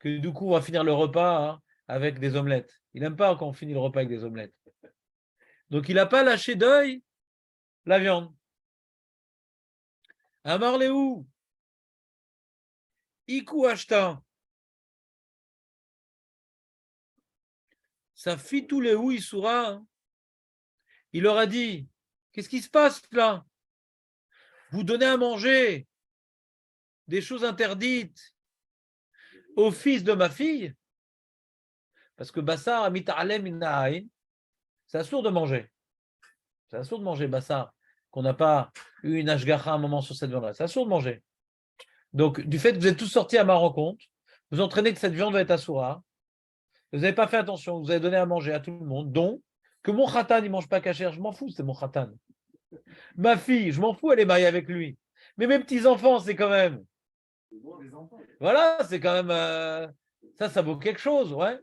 que du coup, on va finir le repas avec des omelettes. Il n'aime pas quand on finit le repas avec des omelettes. Donc, il n'a pas lâché d'œil la viande. Amar Léou, Iku Ashta, ça fit tous les où il soura. Il leur a dit, qu'est-ce qui se passe là? Vous donnez à manger des choses interdites au fils de ma fille? Parce que Bassar a mis ta'alem innaïn. C'est assourd de manger. C'est assourd de manger, Bassar, qu'on n'a pas eu une ashgacha un moment sur cette viande-là. C'est assourd de manger. Donc, du fait que vous êtes tous sortis à ma rencontre, vous entraînez que cette viande va être assoura. Vous n'avez pas fait attention, vous avez donné à manger à tout le monde, dont que mon khatan, il ne mange pas cachère, je m'en fous, c'est mon khatan. Ma fille, je m'en fous, elle est mariée avec lui. Mais mes petits-enfants, c'est quand même. Voilà, c'est quand même. Ça vaut quelque chose, ouais.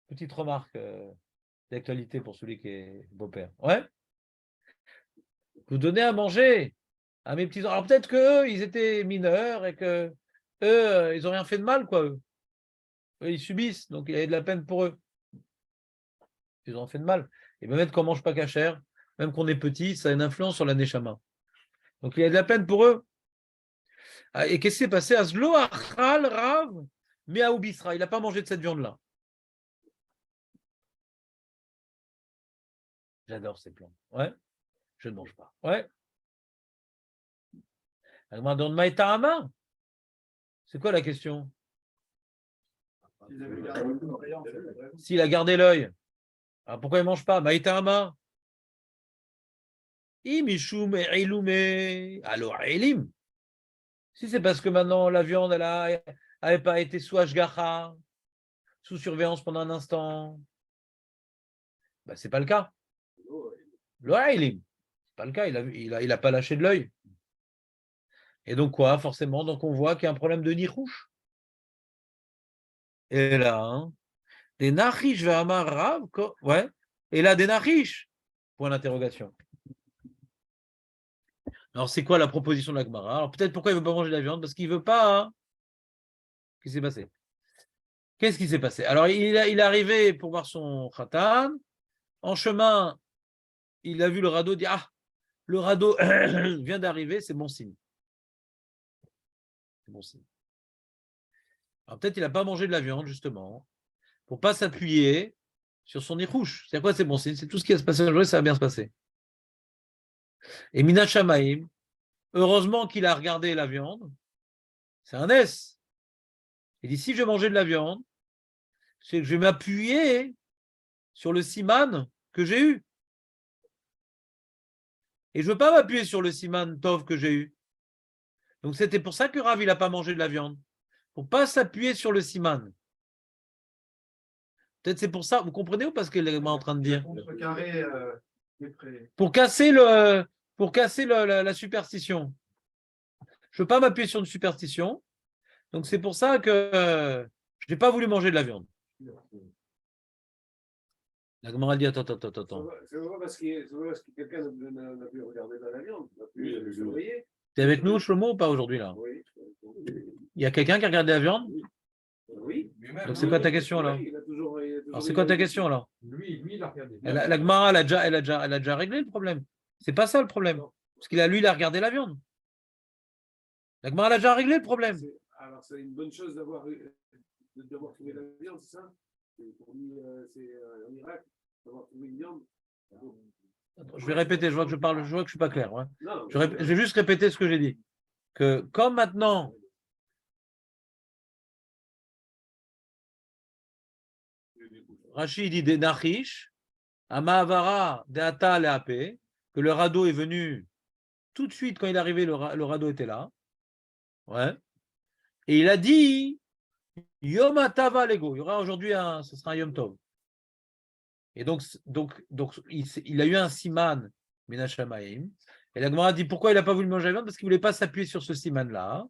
Petite remarque d'actualité pour celui qui est beau-père. Ouais. Vous donnez à manger à mes petits-enfants. Alors peut-être qu'eux, ils étaient mineurs et que eux, ils n'ont rien fait de mal, quoi, eux. Eux, ils subissent, donc il y a de la peine pour eux. Ils ont fait de mal. Et même qu'on ne mange pas cachère, même qu'on est petit, ça a une influence sur la neshama. Donc il y a de la peine pour eux. Ah, et qu'est-ce qui s'est passé? Aslo achal rav me'aoubisra. Il n'a pas mangé de cette viande-là. J'adore ces plans. Ouais. Je ne mange pas. Ouais. Demande Maïta Hama. C'est quoi la question? S'il a gardé l'œil, alors pourquoi il ne mange pas? Maïta Hama. Imishum Eilume. Alors, Eilim. Si c'est parce que maintenant la viande, elle n'avait pas été sous Ashgacha, sous surveillance pendant un instant, ben, ce n'est pas le cas. Le Eilim. Ce n'est pas le cas. Il a pas lâché de l'œil. Et donc quoi, forcément, donc on voit qu'il y a un problème de nichouche. Et là, hein, des nachish ve'amar rav, ouais. Et là, des nachish. Point d'interrogation. Alors, c'est quoi la proposition de la Gemara? Alors, peut-être pourquoi il ne veut pas manger de la viande? Parce qu'il ne veut pas. Hein. Qu'est-ce qui s'est passé? Qu'est-ce qui s'est passé? Alors, il est arrivé pour voir son khatan. En chemin, il a vu le radeau, dit ah, le radeau vient d'arriver, c'est bon signe. C'est bon signe. Alors, peut-être il n'a pas mangé de la viande, justement, pour ne pas s'appuyer sur son irouche. C'est quoi, c'est bon signe? C'est tout ce qui va se passer aujourd'hui, ça va bien se passer. Et Mina Shamaim, heureusement qu'il a regardé la viande, c'est un S. Il dit si je vais manger de la viande, c'est que je vais m'appuyer sur le siman que j'ai eu. Et je ne veux pas m'appuyer sur le siman tov que j'ai eu. Donc c'était pour ça que Rav, il n'a pas mangé de la viande. Pour ne pas s'appuyer sur le siman. Peut-être c'est pour ça, vous comprenez ou pas ce qu'elle est en train de dire? Pour casser la superstition. Je ne veux pas m'appuyer sur une superstition. Donc c'est pour ça que je n'ai pas voulu manger de la viande. La Gemara dit attends. C'est vrai parce que quelqu'un n'a pu regarder dans la viande, n'a pu surveiller. Tu es avec nous, Shlomo, ou pas aujourd'hui là? Oui. Il y a quelqu'un qui a regardé la viande? Oui. Donc c'est quoi ta question là? Alors c'est quoi ta question là? Lui, il a regardé. La Gemara, elle a déjà réglé le problème. C'est pas ça le problème. Parce qu'il il a regardé la viande. La Gemara, elle a déjà réglé le problème. Alors c'est une bonne chose d'avoir trouvé la viande, c'est ça? Pour lui, c'est un miracle d'avoir trouvé une viande. Je vais répéter, je vois que je ne suis pas clair. Ouais. Non, Je vais juste répéter ce que j'ai dit. Que comme maintenant, Rachid dit des Nachish, Amavara de Ata Leape, que le radeau est venu tout de suite quand il est arrivé, le radeau était là. Ouais. Et il a dit Yom Atava Lego, il y aura aujourd'hui ce sera un Yom Tov. Et donc il a eu un siman Minashamaim. Et la Gemara dit pourquoi il n'a pas voulu manger la viande? Parce qu'il ne voulait pas s'appuyer sur ce siman-là.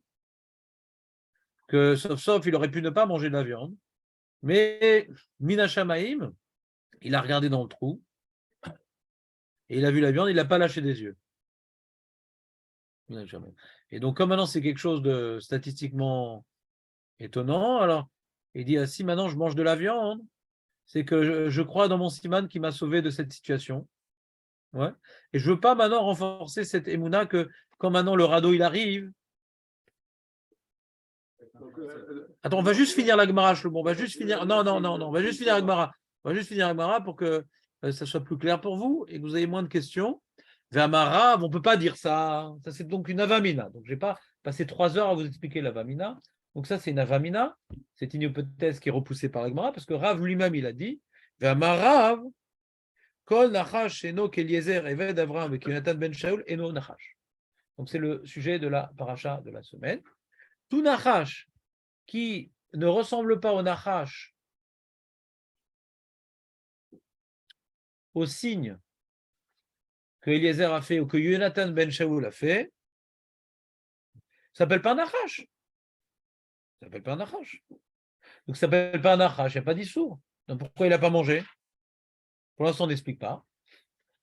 Que sauf il aurait pu ne pas manger de la viande. Mais Minashamaim, il a regardé dans le trou et il a vu la viande, il ne l'a pas lâché des yeux. Et donc, comme maintenant c'est quelque chose de statistiquement étonnant, alors il dit si maintenant je mange de la viande, c'est que je crois dans mon siman qui m'a sauvé de cette situation. Ouais. Et je ne veux pas maintenant renforcer cette émouna que quand maintenant le radeau il arrive. Attends, on va juste finir la Gemara, Shlomo. On va juste finir. Non, on va juste finir la Gemara. On va juste finir la Gemara pour que ça soit plus clair pour vous et que vous ayez moins de questions. V'amarav, on ne peut pas dire ça. Ça, c'est donc une avamina. Donc, je n'ai pas passé 3 heures à vous expliquer l'avamina. Donc, ça, c'est une avamina. C'est une hypothèse qui est repoussée par la Gemara parce que Rav lui-même, il a dit V'amarav, kol nachash eno keliezer eved Avram et Yonatan ben Shaul eno nachash. Donc, c'est le sujet de la paracha de la semaine. Tout nachash qui ne ressemble pas au nachash, au signe que Eliezer a fait ou que Yonatan ben Shaul a fait, ça s'appelle pas un nachash. Ça s'appelle pas un nachash. Donc ça s'appelle pas un nachash, il n'y a pas d'issour. Donc, pourquoi il n'a pas mangé? Pour l'instant, on n'explique pas.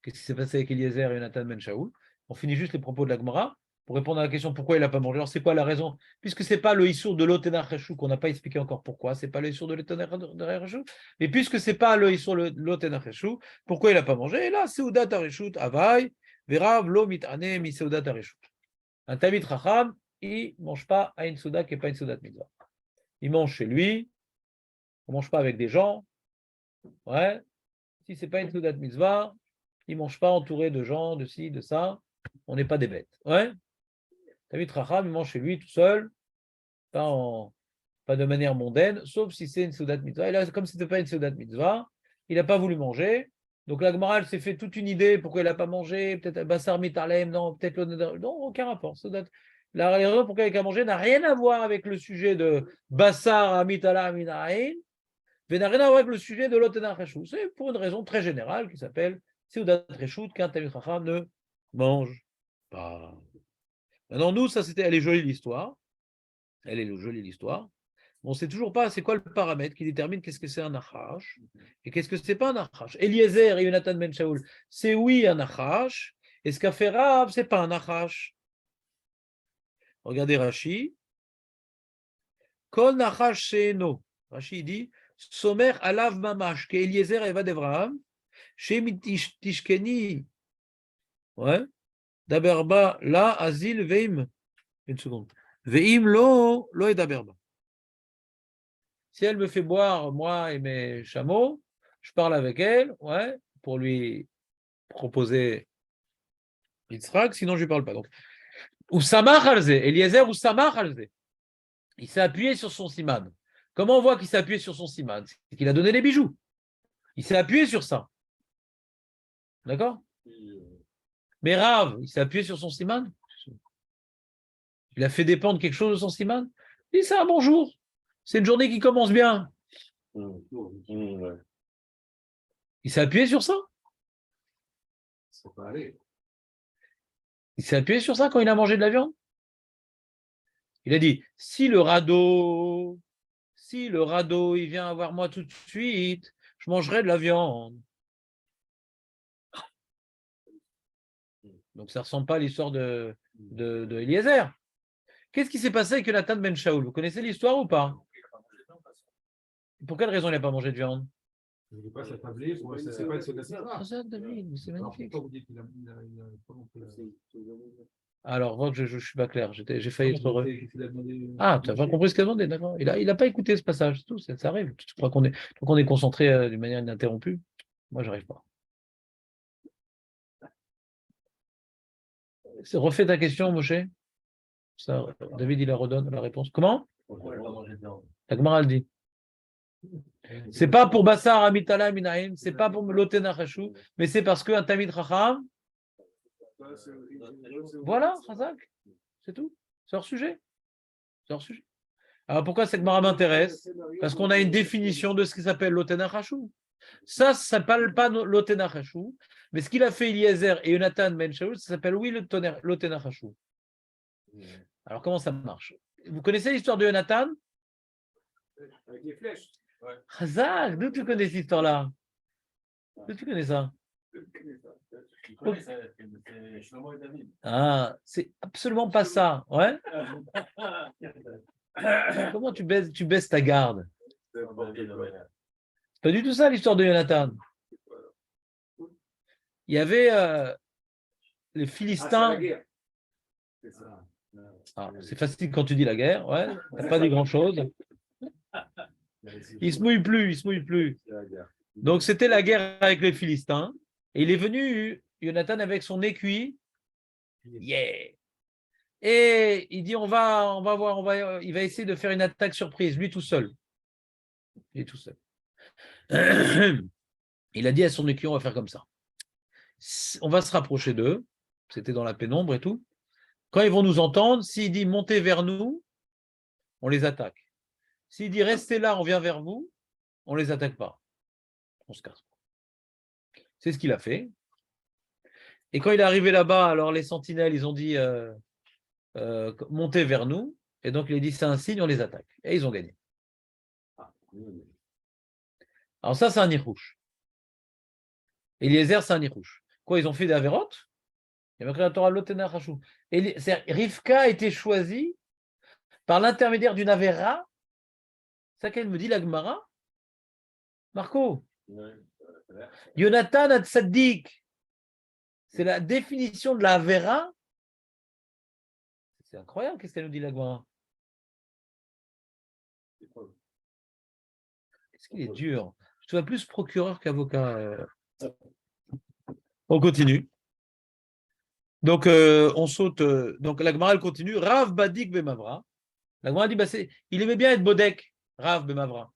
Qu'est-ce qui s'est passé avec Eliezer et Jonathan ben Shaoul? On finit juste les propos de la Gemara pour répondre à la question pourquoi il n'a pas mangé. Alors, c'est quoi la raison? Puisque ce n'est pas le Issour de l'Otenach Reshou, qu'on n'a pas expliqué encore pourquoi, ce n'est pas le Issour de l'Otenach Reshou, mais puisque ce n'est pas le Issour de l'Otenach Reshou, pourquoi il n'a pas mangé? Et là, Seudat Areshut, Avai, Verav, Lo Mitane, Mi Seudat Areshut. Un Tamid Chacham, il ne mange pas à une Souda qui n'est pas une Seudat Mitzvah. Il mange chez lui, on ne mange pas avec des gens. Ouais. Si ce n'est pas une Seudat Mitzvah, il ne mange pas entouré de gens, de ci, de ça. On n'est pas des bêtes. Ouais. Tamid Chacham, il mange chez lui tout seul, pas de manière mondaine, sauf si c'est une Seudat Mitzvah. Et là, comme ce n'était pas une Seudat Mitzvah, il n'a pas voulu manger. Donc la Gemara s'est fait toute une idée pourquoi il n'a pas mangé, peut-être Bassar Mitalem, non, peut-être non, aucun rapport. La raison pourquoi il n'a pas mangé n'a rien à voir avec le sujet de Bassar Mitala Minaïn, mais n'a rien à voir avec le sujet de l'Otenach Reshut. C'est pour une raison très générale qui s'appelle Seudat Reshut, qu'un Tamid Chacham ne mange pas. Maintenant, nous, elle est jolie l'histoire. Elle est jolie l'histoire. On ne sait toujours pas c'est quoi le paramètre qui détermine qu'est-ce que c'est un nachash et qu'est-ce que c'est pas un nachash. Eliezer et Jonathan ben Shaoul, c'est oui un nachash, et ce qu'a fait Rav, c'est pas un nachash. Regardez Rashi. Kol nachash she'eno. Rashi dit Somer alav mamash, que Eliezer et Evad Avraham, Shem tishkeni. Ouais. Daberba la azil veim. Une seconde. Veim lo edaberba. Si elle me fait boire, moi et mes chameaux, je parle avec elle, ouais, pour lui proposer Yitzhak, sinon je ne lui parle pas. Donc, ou Samach alze, Eliezer ou Samach alze. Il s'est appuyé sur son siman. Comment on voit qu'il s'est appuyé sur son siman? C'est qu'il a donné les bijoux. Il s'est appuyé sur ça. D'accord? Mais Rav, il s'est appuyé sur son siman. Il a fait dépendre quelque chose de son siman. Il dit c'est un bon jour. C'est une journée qui commence bien. Il s'est appuyé sur ça. Ça peut aller. Il s'est appuyé sur ça quand il a mangé de la viande. Il a dit, si le radeau, il vient voir moi tout de suite, je mangerai de la viande. Donc ça ne ressemble pas à l'histoire de Eliezer. Qu'est-ce qui s'est passé avec Jonathan ben Shaoul? Vous connaissez l'histoire ou pas? Pour quelle raison il n'a pas mangé de viande? Je ne veux pas s'attabler, c'est pas une Seudat Mitzvah. C'est magnifique. Alors pourquoi vous dites qu'il a pas montré Alors, moi, je ne suis pas clair. J'ai failli être heureux. qu'il a demandé. Ah, tu n'as pas compris ce qu'il a demandé, d'accord. Il n'a pas écouté ce passage, c'est tout, ça arrive. Je crois qu'on est concentré d'une manière ininterrompue. Moi, je n'arrive pas. Refais ta question, Moshe. Ça, David, il la redonne la réponse. Comment? La Gemara le dit. C'est pas pour Bassar Amitala Minaim, c'est pas pour Lotena Chashou, mais c'est parce qu'un Tamid Chacham. Voilà, Chazak, c'est tout. C'est hors sujet. C'est hors sujet. Alors pourquoi cette Gemara m'intéresse? Parce qu'on a une définition de ce qui s'appelle Lotena Chashou. Ça ne s'appelle pas Lotena Chashou, mais ce qu'il a fait Eliezer et Jonathan ben Shaoul, ça s'appelle oui Lotena Chashou. Alors comment ça marche? Vous connaissez l'histoire de Jonathan? Avec les flèches. Chazak, d'où tu connais cette histoire-là? D'où tu connais ça? Ah, c'est absolument pas ça. Ouais? Comment tu baisses ta garde? C'est pas du tout ça l'histoire de Jonathan. Il y avait les Philistins. C'est facile quand tu dis la guerre, ouais. Il n'a pas dit grand-chose. Il se mouille plus. Donc c'était la guerre avec les Philistins. Et il est venu, Jonathan, avec son écuyer. Yeah. Et il dit on va voir, il va essayer de faire une attaque surprise, lui tout seul. Il est tout seul. Il a dit à son écuyer, on va faire comme ça. On va se rapprocher d'eux. C'était dans la pénombre et tout. Quand ils vont nous entendre, s'il dit montez vers nous, on les attaque. S'il dit restez là, on vient vers vous, on ne les attaque pas. On se casse. C'est ce qu'il a fait. Et quand il est arrivé là-bas, alors les sentinelles, ils ont dit montez vers nous. Et donc il a dit c'est un signe, on les attaque. Et ils ont gagné. Alors ça, c'est un nichouche. Eliezer, c'est un nichouche. Quoi, ils ont fait des avérotes? Il y a marqué la Torah Lotena Chachou. Rivka a été choisie par l'intermédiaire d'une avéra. C'est ça qu'elle me dit, la Gemara. Marco, Jonathan Hatzadik, c'est la définition de la avéra. C'est incroyable, qu'est-ce qu'elle nous dit, la Gemara? Est-ce qu'il est dur? Je te vois plus procureur qu'avocat. On continue. Donc, on saute. Donc, la Gemara, elle continue. Rav Badik Bemavra. La Gemara dit, bah, il aimait bien être Bodek, Rav Bemavra.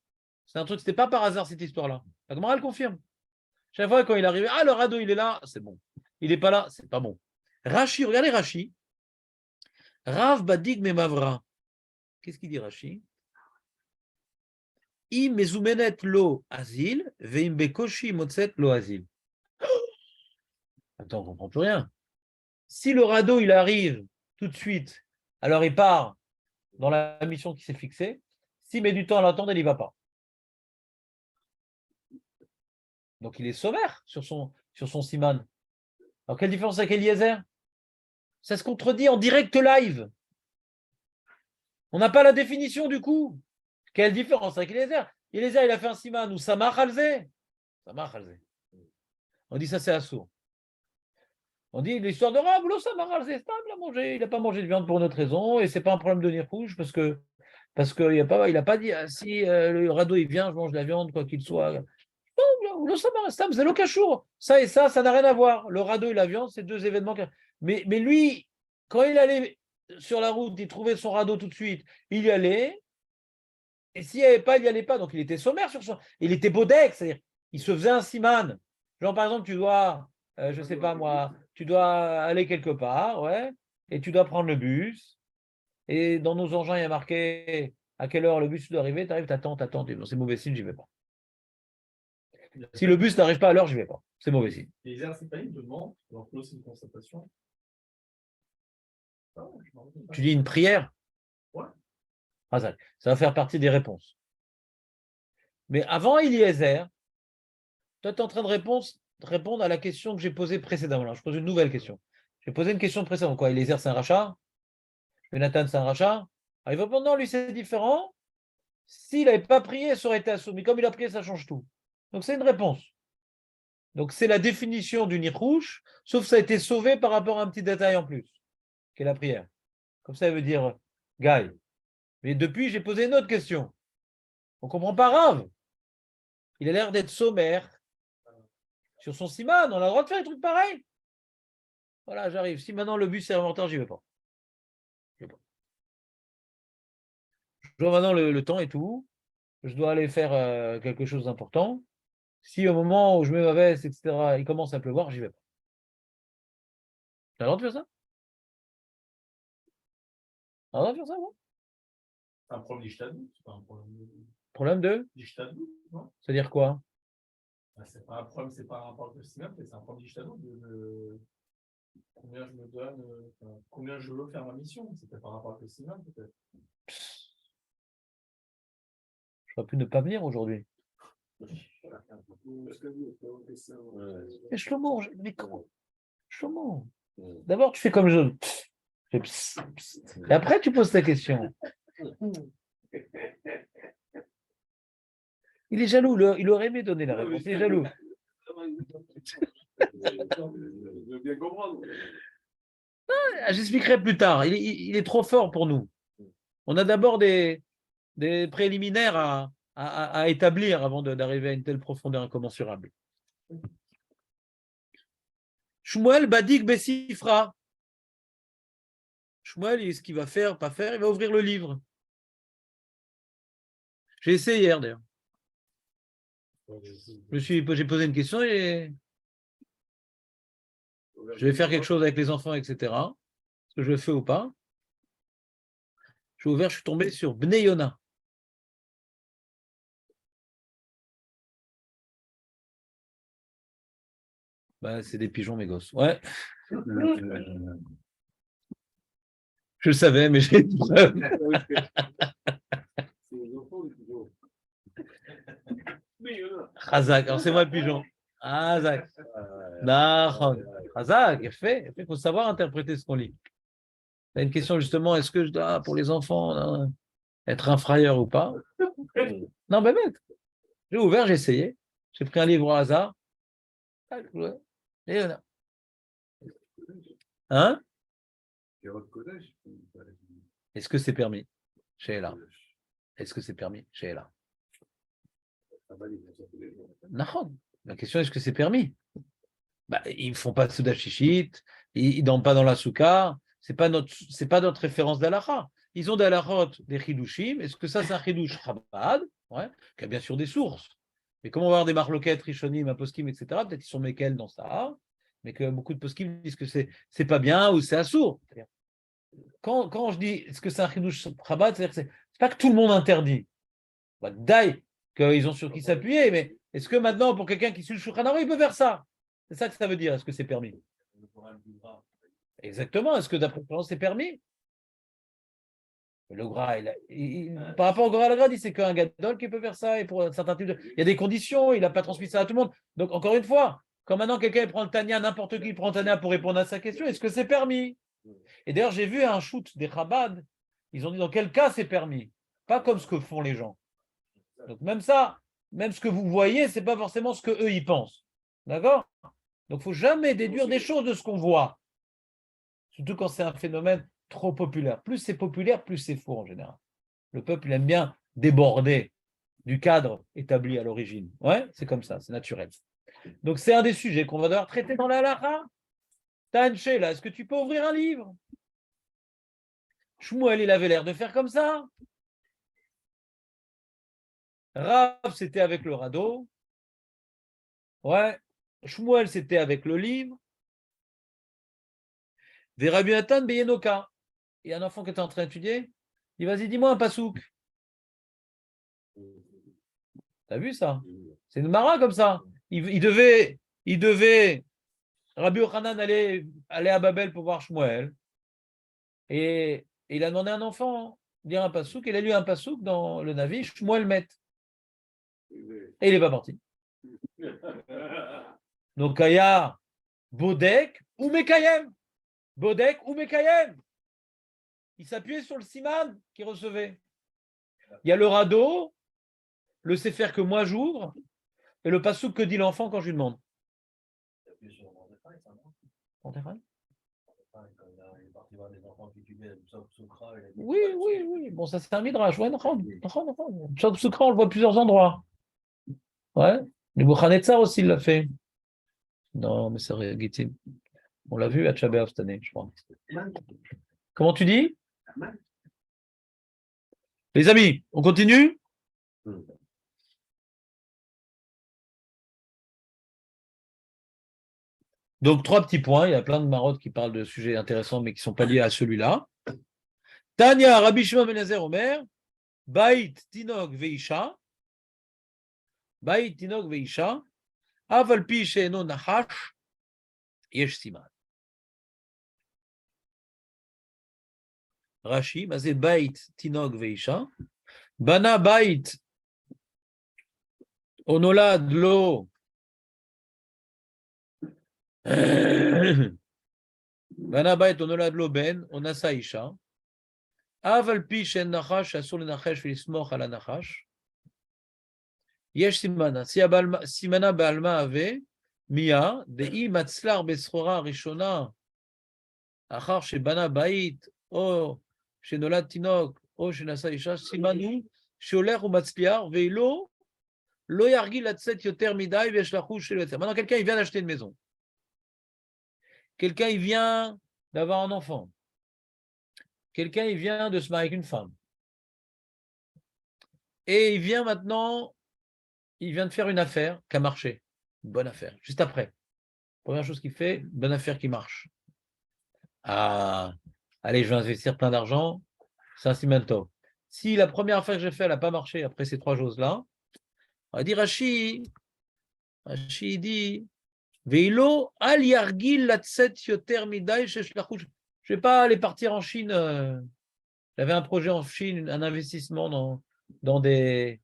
C'est un truc, c'était pas par hasard cette histoire-là. La Gemara, elle confirme. Chaque fois, quand il arrivait, ah, le radeau, il est là, c'est bon. Il n'est pas là, c'est pas bon. Rashi, regardez Rashi. Rav Badik Bemavra. Qu'est-ce qu'il dit, Rashi? Im mezumenet lo azil, veim bekoshi motzet lo azil. Attends, on ne comprend plus rien. Si le radeau, il arrive tout de suite, alors il part dans la mission qui s'est fixée. S'il met du temps à l'attendre, il n'y va pas. Donc il est sommaire sur son siman. Alors quelle différence avec Eliezer? Ça se contredit en direct live. On n'a pas la définition du coup. Quelle différence avec Eliezer? Eliezer, il a fait un siman ou Samar Halze. Samar Halze. On dit ça, c'est assourd. On dit l'histoire de Rav, l'eau Samar Halze, il n'a pas mangé de viande pour une autre raison et c'est pas un problème de nirkouche parce qu'il n'a pas dit si le radeau il vient, je mange de la viande, quoi qu'il soit. Non, l'eau Samar, c'est l'okachour. Ça et ça n'a rien à voir. Le radeau et la viande, c'est deux événements. Mais lui, quand il allait sur la route, il trouvait son radeau tout de suite, il y allait. Et s'il n'y avait pas, il n'y allait pas. Donc il était sommaire sur son. Il était bodek, c'est-à-dire il se faisait un siman. Genre par exemple, tu dois, je ne sais pas moi, tu dois aller quelque part, ouais, et tu dois prendre le bus. Et dans nos engins, il y a marqué à quelle heure le bus doit arriver. Tu arrives, t'attends. C'est mauvais signe, j'y vais pas. Si le bus n'arrive pas à l'heure, j'y vais pas. C'est mauvais signe. Et les c'est pas une demande, alors que là, c'est une constatation. Ah, Tu dis une prière? Ouais. Ah, ça va faire partie des réponses. Mais avant Eliezer, toi, tu es en train de répondre à la question que j'ai posée précédemment. Alors, je pose une nouvelle question. J'ai posé une question précédente. Quoi, Eliezer, c'est un rachat? Jonathan, c'est un rachat? Alors, il va répondre non, lui, c'est différent. S'il n'avait pas prié, ça aurait été assourd. Mais comme il a prié, ça change tout. Donc, c'est une réponse. Donc, c'est la définition du nichouche, sauf que ça a été sauvé par rapport à un petit détail en plus, qui est la prière. Comme ça, il veut dire Guy. Mais depuis, j'ai posé une autre question. On ne comprend pas Rav. Il a l'air d'être sommaire sur son siman. On a le droit de faire des trucs pareils. Voilà, j'arrive. Si maintenant le bus est en retard, j'y vais pas. Je vois maintenant le temps et tout. Je dois aller faire quelque chose d'important. Si au moment où je mets ma veste, etc., il commence à pleuvoir, j'y vais pas. T'as le droit de faire ça? T'as le droit de faire ça, moi? C'est un problème d'Ishtadou, c'est pas un problème Problème de? d'Ishtadou, non? C'est-à-dire quoi? C'est pas un problème, c'est pas un rapport avec le cinéma, c'est un problème d'Ishtadou de combien je me donne, combien je veux faire ma mission. C'était par rapport avec le cinéma, peut-être. J'aurais pu ne pas venir aujourd'hui. Mais Shlomo, mais comment? Shlomo. D'abord, tu fais comme je. Et après, tu poses ta question. Il est jaloux, il aurait aimé donner la réponse. Il est jaloux. Je veux bien comprendre. J'expliquerai plus tard. Il est trop fort pour nous. On a d'abord des préliminaires à établir avant d'arriver à une telle profondeur incommensurable. Shmuel Badik Bessifra. Shmuel, ce qu'il va faire, pas faire, il va ouvrir le livre. J'ai essayé hier d'ailleurs. J'ai posé une question et je vais faire quelque chose avec les enfants, etc. Est-ce que je le fais ou pas? J'ai ouvert, je suis tombé sur Bnei Yona. Bah, c'est des pigeons, mes gosses. Ouais. Je le savais, mais j'ai une preuve. Mais il y en a. Chazak. Alors, c'est moi le pigeon. Chazak. Nachon. Chazak, il faut savoir interpréter ce qu'on lit. Il y a une question justement, est-ce que je dois, pour les enfants, hein, être un frayeur ou pas? Non, mais bête. J'ai ouvert, j'ai essayé. J'ai pris un livre au hasard. Et voilà. Hein? Est-ce que c'est permis? Chez là. Est-ce que c'est permis? Chez là. Non. La question est-ce que c'est permis? Bah, ils ne font pas de Souda Chichit, ils ne dorment pas dans la souka, c'est pas notre référence d'Alacha. Ils ont d'Alachot des Chidushim. Est-ce que ça, c'est un Chidush Chabad? Ouais, qui a bien sûr des sources. Mais comment on va avoir des marloquettes, Rishonim, Aposkim, etc. Peut-être qu'ils sont Mekel dans ça, mais que beaucoup de Poskim disent que c'est pas bien ou c'est assourd. Quand je dis est-ce que c'est un Chidush Chabad, c'est-à-dire que c'est pas que tout le monde interdit. Bah, d'ailleurs, qu'ils ont sur qui s'appuyer, mais est-ce que maintenant, pour quelqu'un qui suit le Shulchan Aruch, il peut faire ça? C'est ça que ça veut dire. Est-ce que c'est permis? Exactement. Est-ce que d'après le c'est permis? Le gras, par rapport au gras, le gras dit c'est qu'un gadol qui peut faire ça. Et pour un certain type il y a des conditions. Il n'a pas transmis ça à tout le monde. Donc, encore une fois, quand maintenant quelqu'un prend le Tania, n'importe qui prend le Tania pour répondre à sa question, est-ce que c'est permis? Et d'ailleurs, j'ai vu un shoot des Chabad. Ils ont dit dans quel cas c'est permis. Pas comme ce que font les gens. Donc, même ça, même ce que vous voyez, ce n'est pas forcément ce qu'eux, ils pensent. D'accord? Donc, il ne faut jamais déduire des choses de ce qu'on voit. Surtout quand c'est un phénomène trop populaire. Plus c'est populaire, plus c'est faux en général. Le peuple, il aime bien déborder du cadre établi à l'origine. Ouais, c'est comme ça, c'est naturel. Donc, c'est un des sujets qu'on va devoir traiter dans la halakha. Tanche, là, est-ce que tu peux ouvrir un livre? Shmuel, il avait l'air de faire comme ça. Rav, c'était avec le radeau. Ouais. Shmuel, c'était avec le livre. Des Rabbi Nathan Beyenoka. Il y a un enfant qui était en train d'étudier. Il dit, vas-y, dis-moi un pasouk. T'as vu ça? C'est une mara comme ça. Il devait, Rabbi Yochanan aller à Babel pour voir Shmuel. Et il a demandé à un enfant de dire un pasouk. Il a lu un pasouk dans le Navi, Shmuel met. Et il n'est pas parti. Donc, il y a Bodek ou Mekayem. Bodek ou Mekayem. Il s'appuyait sur le siman qu'il recevait. Il y a le radeau, le sefer que moi j'ouvre, et le pasouk que dit l'enfant quand je lui demande. Oui. Bon, ça c'est un midrash. Ouais, Chaque soukra, on le voit à plusieurs endroits. Ouais. Le Bouchanetzar aussi, il l'a fait. Non, mais c'est légitime. On l'a vu à Tchabéav cette année, je crois. Comment tu dis? Les amis, on continue? Donc, 3 petits points. Il y a plein de marottes qui parlent de sujets intéressants, mais qui ne sont pas liés à celui-là. Tania, Rabbi Shimon ben Eliezer Omer, Bait Tinok Veisha, Bait Tinok Veisha, Aval Pi She'eno Nachash, Yesh Siman. Rashi, Mazé Bait Tinok Veisha, Bana Bait Onolad Lo. Bana Bait Onolad Lo Ben, Onasa Isha. Aval pi shen nachash asur le nachash velismoch ala nachash. Yesh simana. Simana ba'alma ave mia dei matzlar besrora rishona achar shebana bait o shenolad tinok o shenasa isha simanu sheolech umatzliar veilo lo yargi latzet yoter midai veshlachu shel yoter. Maintenant, quelqu'un il vient d'acheter une maison. Quelqu'un il vient d'avoir un enfant. Quelqu'un il vient de se marier avec une femme. Et il vient maintenant, il vient de faire une affaire qui a marché. Une bonne affaire, juste après. Première chose qu'il fait, une bonne affaire qui marche. Ah, allez, je vais investir plein d'argent, c'est un cimento. Si la première affaire que j'ai faite, elle n'a pas marché après ces 3 choses-là, on va dire Rashi dit, Veilo al yargil latset yoter midai sheshlachou. Je ne vais pas aller partir en Chine. J'avais un projet en Chine, un investissement dans des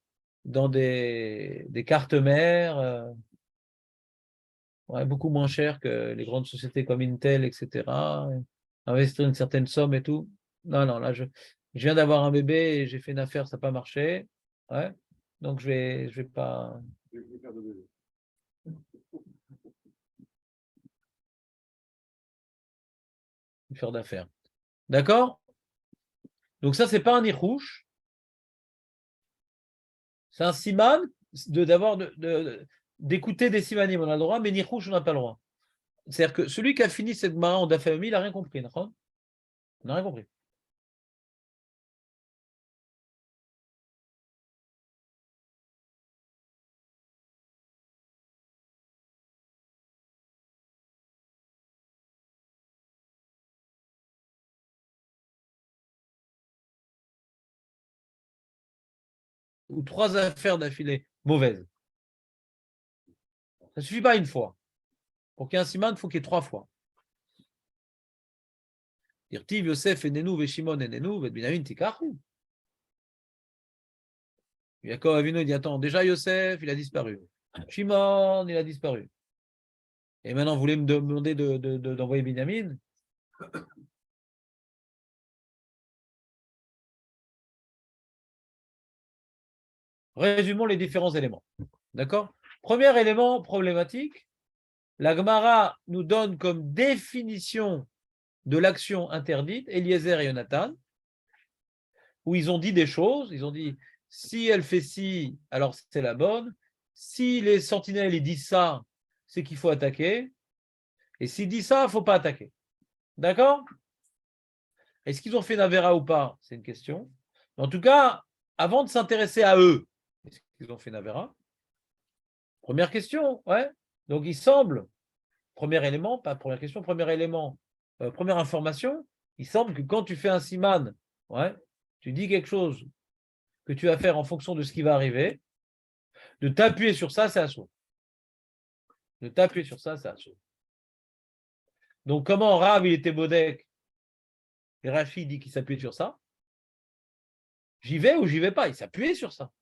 dans des cartes mères, ouais, beaucoup moins cher que les grandes sociétés comme Intel, etc. Investir une certaine somme et tout. Non, non, là, je viens d'avoir un bébé et j'ai fait une affaire, ça n'a pas marché. Ouais. Donc, je vais pas Je vais faire de bébé. faire d'affaires. D'accord? Donc, ça, c'est pas un nichouche. C'est un siman d'écouter des simanim, on a le droit, mais nichouche, on n'a pas le droit. C'est-à-dire que celui qui a fini cette Gemara en Daf Yomi, il n'a rien compris. On n'a rien compris. Ou 3 affaires d'affilée mauvaises. Ça ne suffit pas une fois. Pour qu'il y ait un siman, il faut qu'il y ait 3 fois. Dirtiv Yosef enenu veshimon enenu vebinamin tikachu. Yaakov Avinu dit attends, déjà Yosef, il a disparu. Shimon, il a disparu. Et maintenant, vous voulez me demander d'envoyer Binyamin? Résumons les différents éléments. D'accord? Premier élément problématique, la Gemara nous donne comme définition de l'action interdite Eliezer et Jonathan, où ils ont dit des choses. Ils ont dit si elle fait ci, alors c'est la bonne. Si les sentinelles ils disent ça, c'est qu'il faut attaquer. Et s'ils disent ça, il ne faut pas attaquer. D'accord? Est-ce qu'ils ont fait Navera ou pas? C'est une question. Mais en tout cas, avant de s'intéresser à eux, est-ce qu'ils ont fait Navera? Première question, ouais. Donc il semble, premier élément, pas première question, premier élément, première information, il semble que quand tu fais un siman, ouais, tu dis quelque chose que tu vas faire en fonction de ce qui va arriver, de t'appuyer sur ça, c'est assaut. De t'appuyer sur ça, c'est assaut. Donc comment Rav, il était Bodek, et Rashi dit qu'il s'appuyait sur ça? J'y vais ou j'y vais pas? Il s'appuyait sur ça.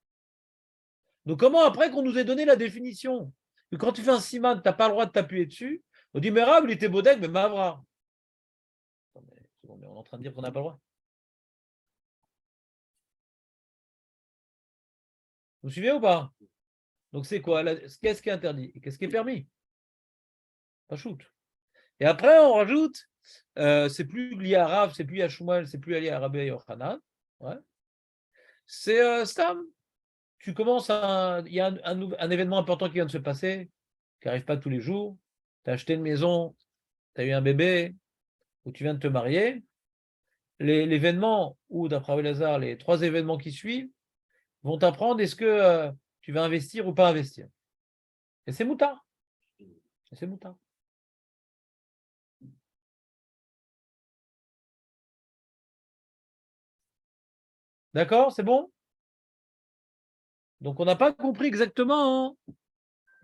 Donc comment après qu'on nous ait donné la définition que quand tu fais un siman, tu n'as pas le droit de t'appuyer dessus, on dit mais Rav, il était Bodek, mais Mavra. On est en train de dire qu'on n'a pas le droit. Vous suivez ou pas? Donc c'est quoi? Qu'est-ce qui est interdit et qu'est-ce qui est permis? Pas shoot. Et après, on rajoute, c'est plus lié à Rav, c'est plus lié à Shmuel, c'est plus lié à Rabbi Yochanan. Ouais. C'est Stam. Tu commences il y a un événement important qui vient de se passer, qui n'arrive pas tous les jours. Tu as acheté une maison, tu as eu un bébé, ou tu viens de te marier. L'événement, ou d'après Elazar, les 3 événements qui suivent, vont t'apprendre est-ce que tu vas investir ou pas investir. Et c'est moutard. Et c'est moutard. D'accord, c'est bon? Donc on n'a pas compris exactement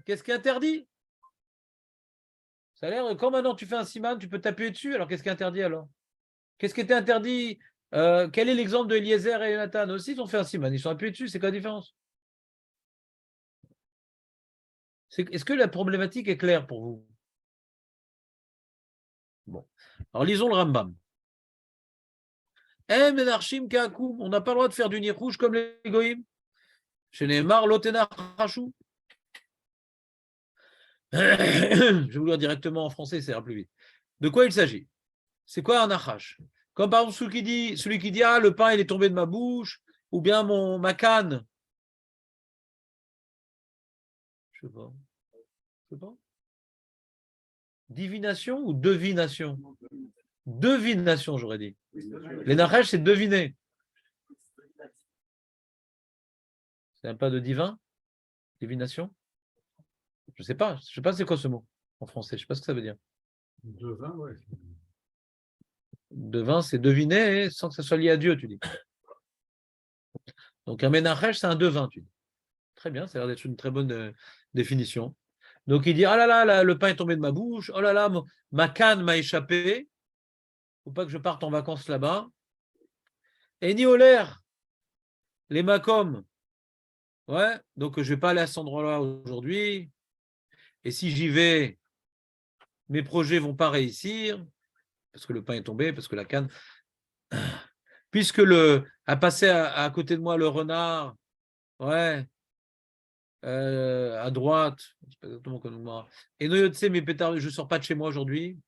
qu'est-ce qui est interdit. Ça a l'air, quand maintenant tu fais un siman, tu peux t'appuyer dessus, alors qu'est-ce qui est interdit alors? Qu'est-ce qui était interdit? Quel est l'exemple de Eliezer et Jonathan? Aussi, ils ont fait un siman, ils sont appuyés dessus, c'est quoi la différence? Est-ce que la problématique est claire pour vous? Bon. Alors lisons le Rambam. On n'a pas le droit de faire du nid rouge comme les goïms. Chez les Mar Lotenar Rachou. Je vais vous le dire directement en français, ça ira plus vite. De quoi il s'agit? C'est quoi un achash? Comme par exemple celui qui dit ah, le pain il est tombé de ma bouche, ou bien ma canne. Je sais pas. Je sais pas. Divination ou devination? Devination, j'aurais dit. Les nachash, c'est deviner. C'est pas de divin? Divination? Je sais pas. Je sais pas c'est quoi ce mot en français. Je sais pas ce que ça veut dire. Devin, ouais. Devin, c'est deviner sans que ça soit lié à Dieu, tu dis. Donc un ménachesh, c'est un devin, tu dis. Très bien, ça a l'air d'être une très bonne définition. Donc il dit ah là, le pain est tombé de ma bouche, oh là là, ma canne m'a échappé, faut pas que je parte en vacances là-bas. Et ni au l'air, les macoms, Ouais, donc je ne vais pas aller à cet endroit-là aujourd'hui. Et si j'y vais, mes projets ne vont pas réussir, parce que le pain est tombé, parce que la canne. Puisque a passé à côté de moi le renard, ouais, à droite, c'est pas exactement comme moi. Et Noyotse, mes pétards, je ne sors pas de chez moi aujourd'hui.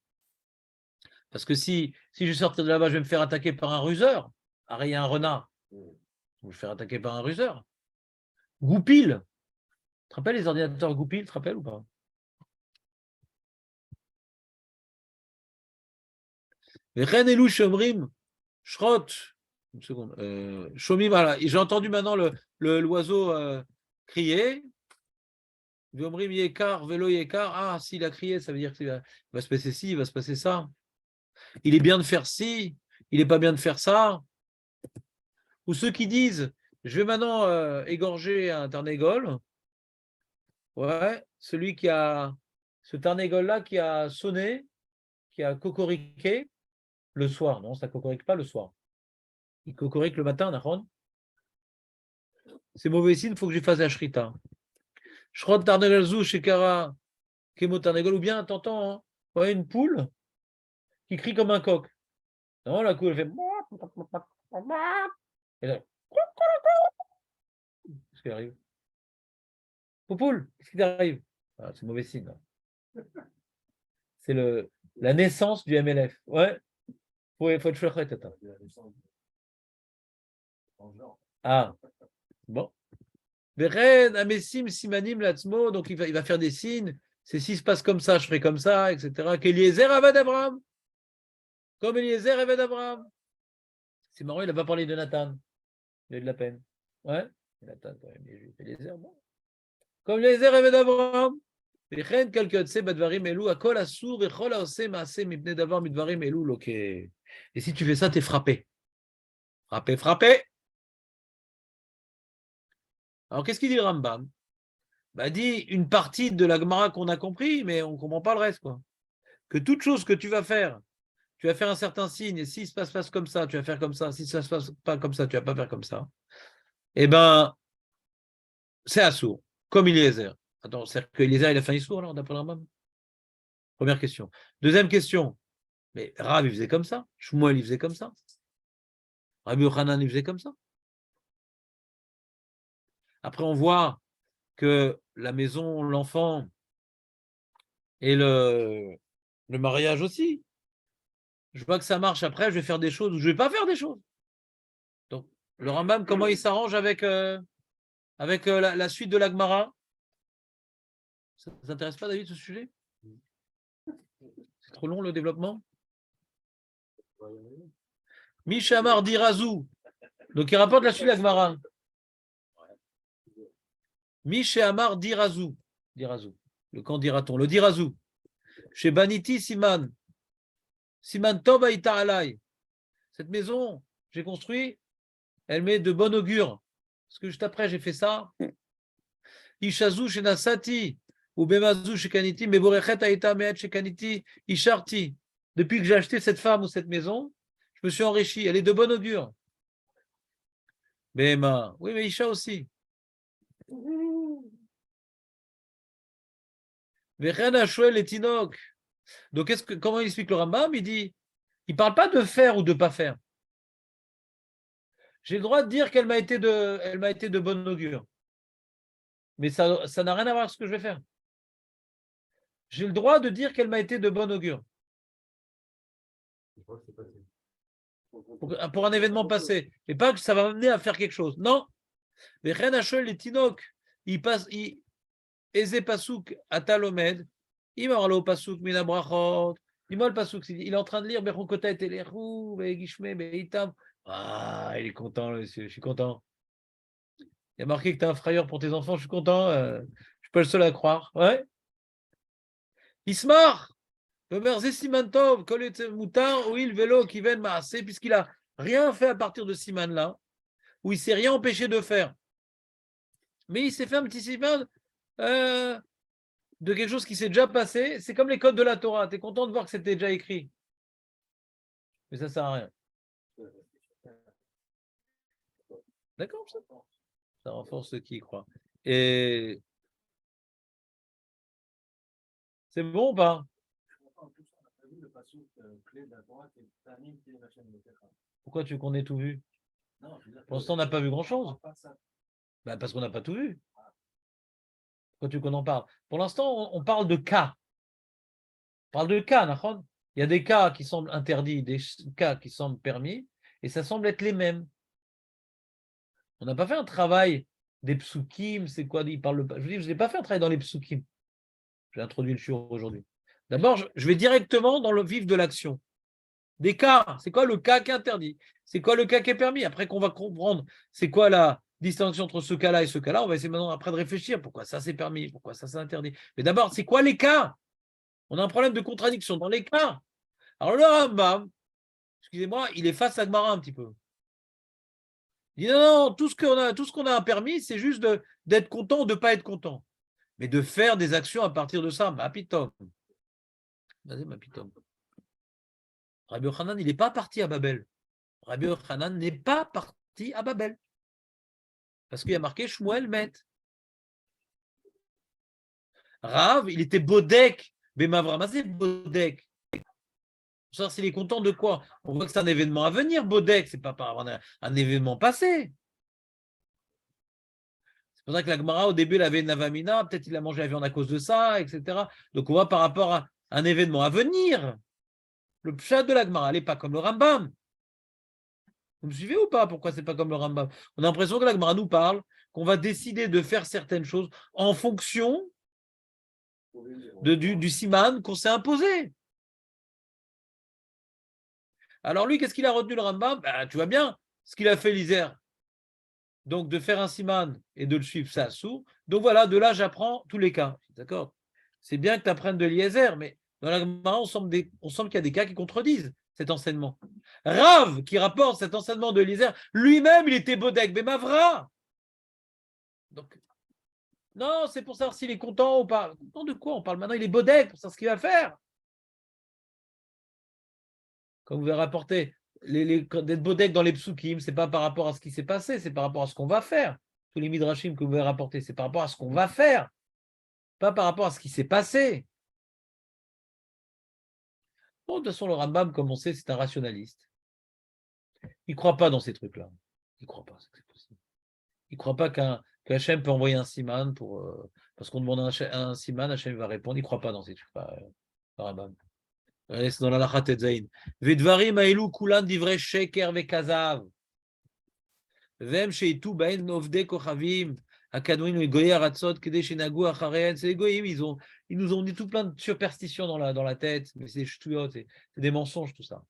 Parce que si je sors de là-bas, je vais me faire attaquer par un ruseur. Ah, il y a un renard. Je vais me faire attaquer par un ruseur. Goupil. Tu te rappelles les ordinateurs Goupil, tu te rappelles ou pas? Ren Elou Shomrim, Shrot. Une seconde. Shomim, voilà. J'ai entendu maintenant l'oiseau crier. Vomrim Yekar, Vélo Yekar. Ah, s'il a crié, ça veut dire qu'il va se passer ci, il va se passer ça. Il est bien de faire ci, il n'est pas bien de faire ça. Ou ceux qui disent, je vais maintenant égorger un tarnégol. Ouais, celui qui a, ce tarnégol-là qui a sonné, qui a cocoriqué le soir. Non, ça ne cocorique pas le soir. Il cocorique le matin, Nahon. C'est mauvais signe, il faut que j'y fasse la shrita. Shrot tarnégol zou, shekara, kemo tarnégol, ou bien, t'entends, hein, ouais, une poule qui crie comme un coq. Non, la poule, elle fait. Et là, qu'est-ce qui arrive? Poupoule, qu'est-ce qui t'arrive? Ah, c'est mauvais signe. C'est la naissance du MLF. Ouais, faut être chouette. Ah, bon. Beren, Amessim, Simanim, Latzmo, donc il va faire des signes. C'est si se passe comme ça, je ferai comme ça, etc. Qu'Eliezer Avad Abraham. Comme Eliezer Avad Abraham. C'est marrant, il n'a pas parlé de Nathan. Il a eu de la peine. Ouais, Nathan, quand même, Eliezer, bon. Comme Eliezer Avad Abraham. וכן כל כיוצא בדברים אלו, הכל אסור וכל העושה מעשה מפני דבר מדברים אלו לא כ... Et si tu fais ça, t'es frappé. Frappé, frappé. Alors, qu'est-ce qu'il dit le Rambam? Bah, dit une partie de la Gemara qu'on a compris, mais on ne comprend pas le reste, quoi. Que toute chose que tu vas faire un certain signe, et si ça se passe comme ça, tu vas faire comme ça, si ça ne se passe pas comme ça, tu ne vas pas faire comme ça. Eh bien, c'est assourd, comme Eliezer. Attends, c'est-à-dire qu'Eliezer, il a fait un issour, alors, d'après le Rambam? Première question. Deuxième question. Mais Rav, il faisait comme ça. Shmuel, il faisait comme ça. Rabbi Yochanan, il faisait comme ça. Après, on voit que la maison, l'enfant et le mariage aussi. Je vois que ça marche. Après, je vais faire des choses ou je ne vais pas faire des choses. Donc, le Rambam, comment il s'arrange avec la suite de la Gemara? Ça ne t'intéresse pas, David, ce sujet? C'est trop long, le développement? Mishamar Dirazou. Donc, il rapporte la suite de la Gemara. Mishamar Dirazou. Dirazou. Le camp dira-t-on. Le Dirazou. Chez Baniti Siman. Siman Tov Aïta Alay. Cette maison, j'ai construit, elle met de bon augure. Parce que juste après, j'ai fait ça. Ishazou chez Nasati. Ou Bemazou chez Kaniti. Meborechet Aïta Mehet chez Kaniti. Isharti. Depuis que j'ai acheté cette femme ou cette maison, je me suis enrichi. Elle est de bon augure. Bema. Oui, mais Isha aussi. Vechen Ashwel et Tinok. Donc, comment il explique le Rambam? Il dit, il ne parle pas de faire ou de ne pas faire. J'ai le droit de dire qu'elle m'a été de bonne augure. Mais ça n'a rien à voir avec ce que je vais faire. J'ai le droit de dire qu'elle m'a été de bonne augure. Pour un événement passé. Et pas que ça va m'amener à faire quelque chose. Non. Mais Ren Hachel et Tinok, il Eze Pasuk Atalomed, il m'a parlé au Pasuk Minabrachot, il m'a le Pasuk, il est en train de lire Bechukotet et Lerou, Begishme, Beitam. Ah, il est content, le monsieur, je suis content. Il y a marqué que tu es un frayeur pour tes enfants, je suis content, je ne suis pas le seul à croire. Ouais. Ismar, le Merze Simantov, Kolet Moutar, Ouil Vélo, qui viennent Maasé, puisqu'il n'a rien fait à partir de Siman là, où il ne s'est rien empêché de faire. Mais il s'est fait un petit Siman de quelque chose qui s'est déjà passé. C'est comme les codes de la Torah. Tu es content de voir que c'était déjà écrit. Mais ça ne sert à rien. D'accord, ça. Ça renforce ceux qui y croient. Et c'est bon ou pas? Pourquoi tu veux qu'on ait tout vu? Pour l'instant, on n'a pas vu grand-chose. Bah, parce qu'on n'a pas tout vu. Pourquoi tu veux qu'on en parle? Pour l'instant, on parle de cas. On parle de cas, Nahon. Il y a des cas qui semblent interdits, des cas qui semblent permis, et ça semble être les mêmes. On n'a pas fait un travail des psukim, c'est quoi? Il parle je vous dis, je n'ai pas fait un travail dans les psukim. J'ai introduit le shiur aujourd'hui. D'abord, je vais directement dans le vif de l'action. Des cas, c'est quoi le cas qui est interdit? C'est quoi le cas qui est permis? Après qu'on va comprendre c'est quoi la distinction entre ce cas-là et ce cas-là, on va essayer maintenant après de réfléchir pourquoi ça c'est permis, pourquoi ça c'est interdit. Mais d'abord, c'est quoi les cas? On a un problème de contradiction dans les cas. Alors le Rambam, excusez-moi, il est face à Gemara un petit peu. Il dit non, tout ce qu'on a permis, c'est juste d'être content ou de ne pas être content. Mais de faire des actions à partir de ça, ma pitom. Vas-y, ma pitom. Rabbi Yochanan, il n'est pas parti à Babel. Rabbi Yochanan n'est pas parti à Babel. Parce qu'il y a marqué Shmuel Met. Rav, il était Bodek. Bemavra, c'est Bodek. Pour savoir s'il est content de quoi. On voit que c'est un événement à venir, Bodek. C'est pas par un événement passé. C'est pour ça que la Gemara, au début, elle avait une Navamina. Peut-être il a mangé la viande à cause de ça, etc. Donc on voit par rapport à un événement à venir. Le pshat de la Gemara, elle n'est pas comme le Rambam. Vous me suivez ou pas? Pourquoi c'est pas comme le Rambam? On a l'impression que la Gemara nous parle qu'on va décider de faire certaines choses en fonction du siman qu'on s'est imposé. Alors lui, qu'est-ce qu'il a retenu le Rambam? Tu vois bien ce qu'il a fait l'Isère. Donc de faire un siman et de le suivre, ça sous. Donc voilà, de là j'apprends tous les cas. D'accord? C'est bien que tu apprennes de l'Isère, mais dans la Gemara, on semble qu'il y a des cas qui contredisent cet enseignement. Rav, qui rapporte cet enseignement de l'Isère, lui-même, il était Bodek, Bemavra. Donc, non, c'est pour savoir s'il est content ou pas. Content de quoi on parle maintenant? Il est Bodek pour savoir ce qu'il va faire. Comme vous avez rapporté, d'être Bodek dans les psukim, ce n'est pas par rapport à ce qui s'est passé, c'est par rapport à ce qu'on va faire. Tous les midrashim que vous avez rapportés, c'est par rapport à ce qu'on va faire, pas par rapport à ce qui s'est passé. Bon, de toute façon, le Rambam, comme on sait, c'est un rationaliste. Il ne croit pas dans ces trucs-là. Il ne croit pas que c'est possible. Il ne croit pas qu'Hachem peut envoyer un siman parce qu'on demande un siman, Hachem va répondre. Il ne croit pas dans ces trucs-là, le Rambam. C'est dans la Lachat Etzaïn. Vedvarim aïlou kulan divrei sheker vekazav. Vem sheitu baen ovde kochavim. Akadouin ou goyer ratzot kede shenagu acharein. C'est les goyim, ils nous ont dit tout plein de superstitions dans la tête. Mais c'est des ch'tuyot, c'est des mensonges tout ça.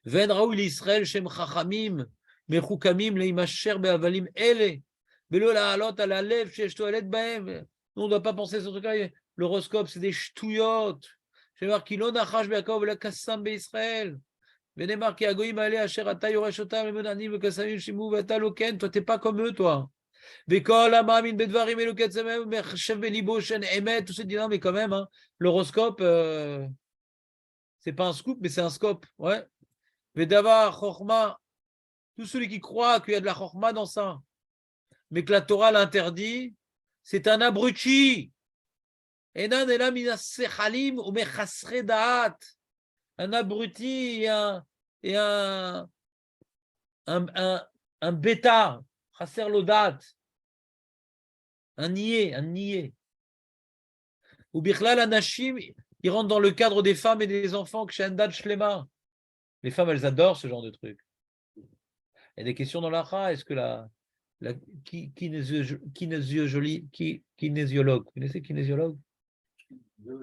Ven raoul Israël shem chachamim. Mechukamim leimasher beavalim ele. Belo la'alot ala lev sheyesh toalet baem. Nous, on ne doit pas penser à ce truc-là. L'horoscope, c'est des ch'tuyot. שנאמר כי לא נחש ביעקב אלא קסם בישראל. ונאמר כי הגויים האלה אשר אתה יורש אותם הם עניים וקסמים שימו ואתה לא כן, toi t'es pas comme eux toi. וכל המאמין בדברים אלו כצמם ומחשב בליבו שאין אמת, tout se dit non mais quand même, hein, l'horoscope, c'est pas un scoop mais c'est un scope, ouais. ודבר חוכמה, tout celui qui croit qu'il y a de la chokma dans ça, mais que la Torah l'interdit, c'est un abruti. Un abruti et un bêta, chasser l'odat, un niais. Ou bichlal anashim, il rentre dans le cadre des femmes et des enfants, que chez Andad Shlema. Les femmes, elles adorent ce genre de truc. Il y a des questions dans l'Acha, est-ce que la kinésiologue, vous connaissez kinésiologue?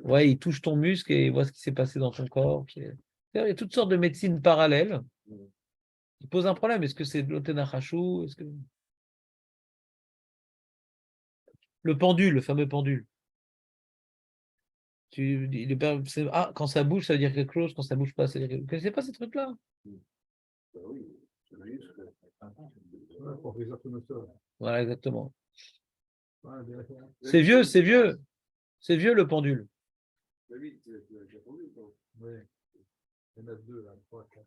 Ouais, il touche ton muscle et il voit ce qui s'est passé dans ton corps. Il y a toutes sortes de médecines parallèles. Il pose un problème. Est-ce que c'est de l'otenachachou? Est-ce que... Le pendule, le fameux pendule. Quand ça bouge, ça veut dire quelque chose. Quand ça bouge pas, ça veut dire quelque chose. Vous ne connaissez pas ces trucs-là? Voilà, exactement. C'est vieux, c'est vieux. C'est vieux le pendule. Oui, tu l'as déjà entendu, toi. Oui. Il y en a deux, là, trois, quatre.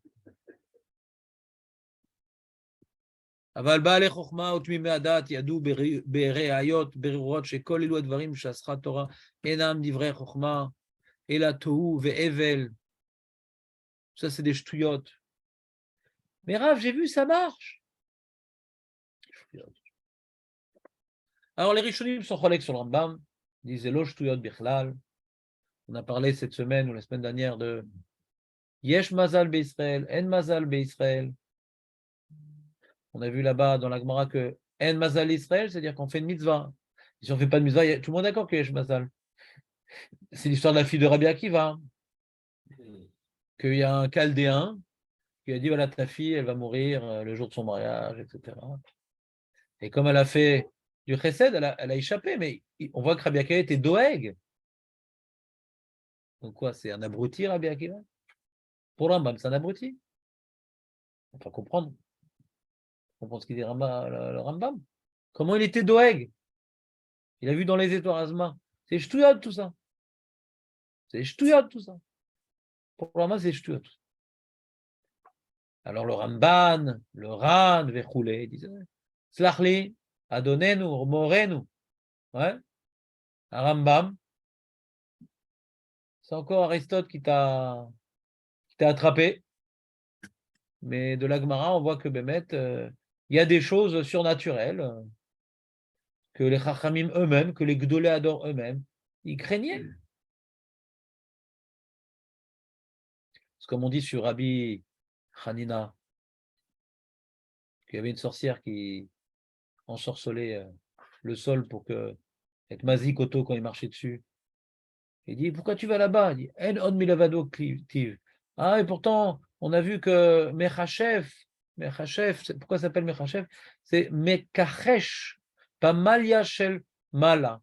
אבל בעלי חוכמה ותמימי הדעת ידעו בראיות, ברורות, שכל אלו הדברים שאסרה תורה אינם דברי חוכמה, אלא תוהו והבל. Ça, c'est des shtouyot. Mais Rav, j'ai vu, ça marche. Alors, les Rishonim sont cholek sur le Rambam, ils disent lo shtouyot bichlal. On a parlé cette semaine ou la semaine dernière de Yesh Mazal Be'Israël, En Mazal Be'Israël. On a vu là-bas dans la Gemara que En Mazal Israël, c'est-à-dire qu'on fait une mitzvah. Si on ne fait pas de mitzvah, tout le monde est d'accord que Yesh Mazal. C'est l'histoire de la fille de Rabbi Akiva. Qu'il y a un Chaldéen qui a dit voilà, ta fille, elle va mourir le jour de son mariage, etc. Et comme elle a fait du chesed, elle a échappé, mais on voit que Rabbi Akiva était doeg. Donc quoi, c'est un abruti, Rabbi Akiva? Pour Rambam, c'est un abruti. Il faut comprendre. Ce qu'il dit le Rambam. Comment il était doeg? Il a vu dans les étoiles Azma. C'est ch'touillot tout ça. C'est ch'touillot tout ça. Pour Rambam, c'est ch'touillot. Alors le Ramban, le Ran, Vechoulé, il disait Slachli, Adonenu, Morenu. Ouais. Un Rambam. C'est encore Aristote qui t'a attrapé. Mais de la Gemara, on voit que Bémet, il y a des choses surnaturelles que les Chachamim eux-mêmes, que les Gdolé adorent eux-mêmes, ils craignaient. C'est comme on dit sur Rabbi Hanina, qu'il y avait une sorcière qui ensorcelait le sol pour que être Mazi Koto quand il marchait dessus. Il dit pourquoi tu vas là-bas? Il dit En on milavado tiv. Ah, et pourtant, on a vu que Mechachev, pourquoi ça s'appelle Mechachev? C'est Mekachesh, pas Malia Shel Mala.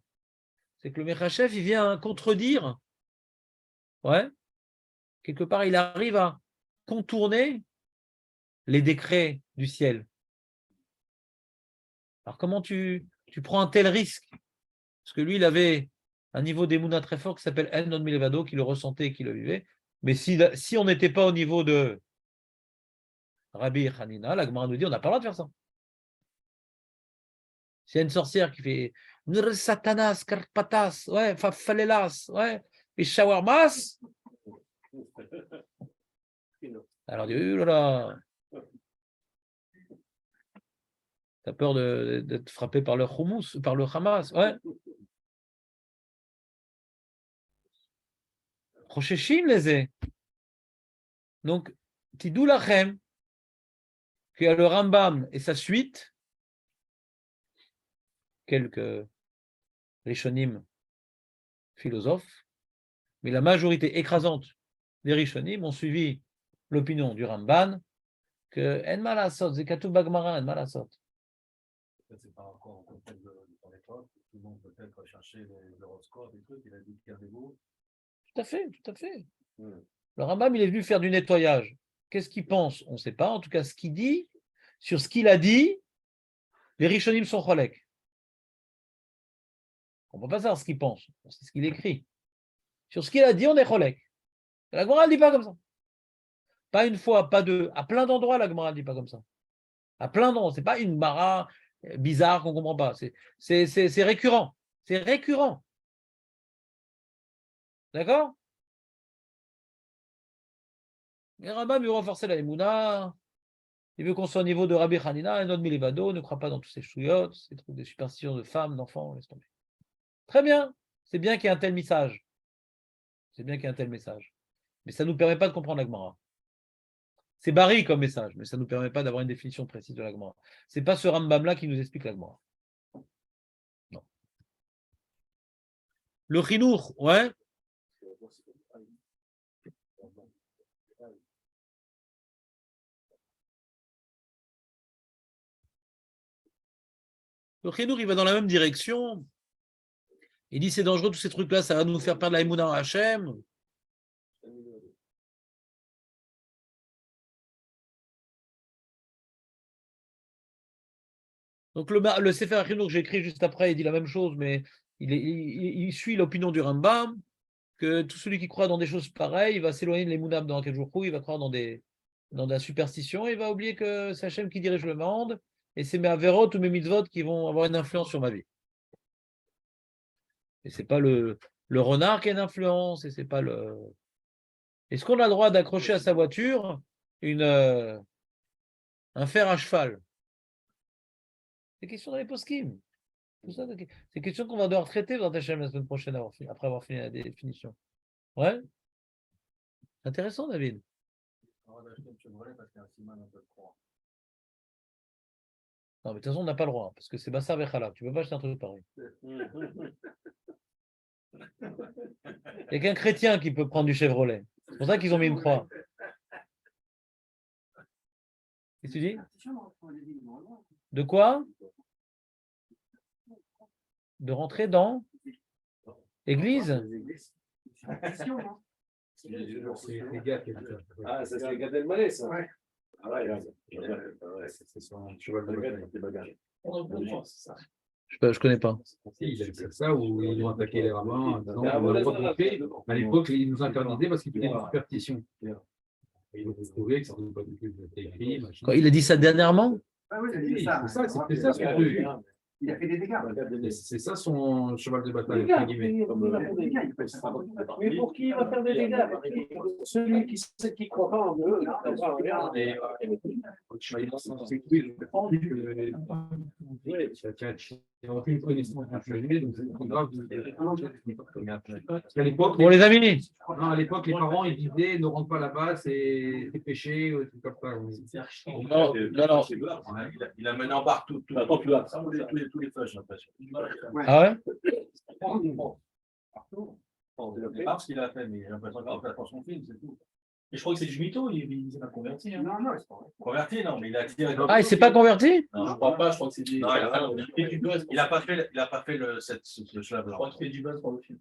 C'est que le Mechachev, il vient contredire. Ouais. Quelque part, il arrive à contourner les décrets du ciel. Alors, comment tu prends un tel risque? Parce que lui, il avait un niveau d'émouna très fort qui s'appelle En non milevado, qui le ressentait et qui le vivait. Mais si on n'était pas au niveau de Rabbi Hanina, la Gemara nous dit on n'a pas le droit de faire ça. S'il y a une sorcière qui fait Satanas, Karpatas, ouais, Falelas, ouais, et Shawarmas, alors il dit oh là là, t'as peur d'être frappé par le Hummus, par le Hamas, ouais. Rocheshim les. Donc, Tidou Lachem, qu'il y a le Rambam et sa suite, quelques Rishonim philosophes, mais la majorité écrasante des Rishonim ont suivi l'opinion du Ramban que En Malasot, Zekatu Bagmara, En Malasot. C'est par rapport au contexte de ton époque, tout le monde peut-être chercher les horoscopes et trucs, il a dit qu'il y a des mots. Tout à fait, tout à fait. Le Rambam, il est venu faire du nettoyage. Qu'est-ce qu'il pense? On ne sait pas. En tout cas, ce qu'il dit, sur ce qu'il a dit, les Rishonim sont cholek. On ne peut pas savoir ce qu'il pense. C'est ce qu'il écrit. Sur ce qu'il a dit, on est cholek. La Gemara ne dit pas comme ça. Pas une fois, pas deux. À plein d'endroits, la Gemara ne dit pas comme ça. À plein d'endroits. Ce n'est pas une bara bizarre qu'on ne comprend pas. C'est récurrent. C'est récurrent. D'accord? Et Rambam veut renforcer la Emouna. Il veut qu'on soit au niveau de Rabbi Hanina, un autre milivado, ne croit pas dans tous ces chouillottes, ces trucs des superstitions de femmes, d'enfants, laisse tomber. Très bien, c'est bien qu'il y ait un tel message. C'est bien qu'il y ait un tel message. Mais ça ne nous permet pas de comprendre la Gemara. C'est barré comme message, mais ça ne nous permet pas d'avoir une définition précise de la Gemara. Ce n'est pas ce Rambam-là qui nous explique la Gemara. Non. Le chinour, ouais. Le chinour, il va dans la même direction. Il dit c'est dangereux, tous ces trucs-là, ça va nous faire perdre la Emouna en Hachem. Donc le Sefer Chinour que j'ai écrit juste après, il dit la même chose, mais il suit l'opinion du Rambam, que tout celui qui croit dans des choses pareilles, il va s'éloigner de l'Emouna dans quel jour il va croire dans de la superstition, et il va oublier que c'est Hachem qui dirige le monde, et c'est mes avérotes ou mes mitzvot qui vont avoir une influence sur ma vie. Et c'est pas le renard qui a une influence, et c'est pas le. Est-ce qu'on a le droit d'accrocher à sa voiture un fer à cheval? C'est question dans les poskim. C'est question qu'on va devoir traiter dans ta chaîne la semaine prochaine après avoir fini la définition. Ouais. Intéressant, David. On va acheter une Chevrolet parce qu'il y a un Siman un peu froid. Non, mais de toute façon, on n'a pas le droit, parce que c'est Bassar Bechala. Tu ne peux pas acheter un truc pareil. Il n'y a qu'un chrétien qui peut prendre du Chevrolet. C'est pour ça qu'ils ont mis une croix. Qu'est-ce que tu dis? De quoi? De rentrer dans l'église? C'est les gars qui habitent. Ah, ça c'est Gad Elmaleh, ça. Ouais. Ah ouais, C'est son cheval de bataille. Je connais pas. Il a fait ça où ils ont attaqué les rabbins. À À l'époque, ils nous interdisaient parce qu'ils faisaient une superstition. Ils ont trouvé que ça ne pas du tout écrit. Quand il a dit ça dernièrement? Ah oui, il a dit Oui, ça. c'est ça, c'était ça son truc. Il a fait des dégâts. C'est ça son cheval de bataille, entre guillemets. Mais pour qui il va faire des dégâts? Celui qui ne croit pas en Dieu, Bon, les amis, non, à l'époque, les parents ils disaient ne rentre pas là-bas, c'est péché, tout comme ça. non, non. Il a mené en barre tous les feuilles, j'ai l'impression. Ah ouais? C'est pas ce qu'il a fait, mais j'ai l'impression qu'il a fait pour son film, c'est tout. Et je crois que c'est du mytho, il s'est pas converti. Hein. Non, c'est pas vrai. Converti, non, mais il a tiré. Ah, il s'est pas converti? Non, Je crois pas, je crois que c'est du. Non, il a pas fait ce Je crois qu'il fait du buzz pour le film.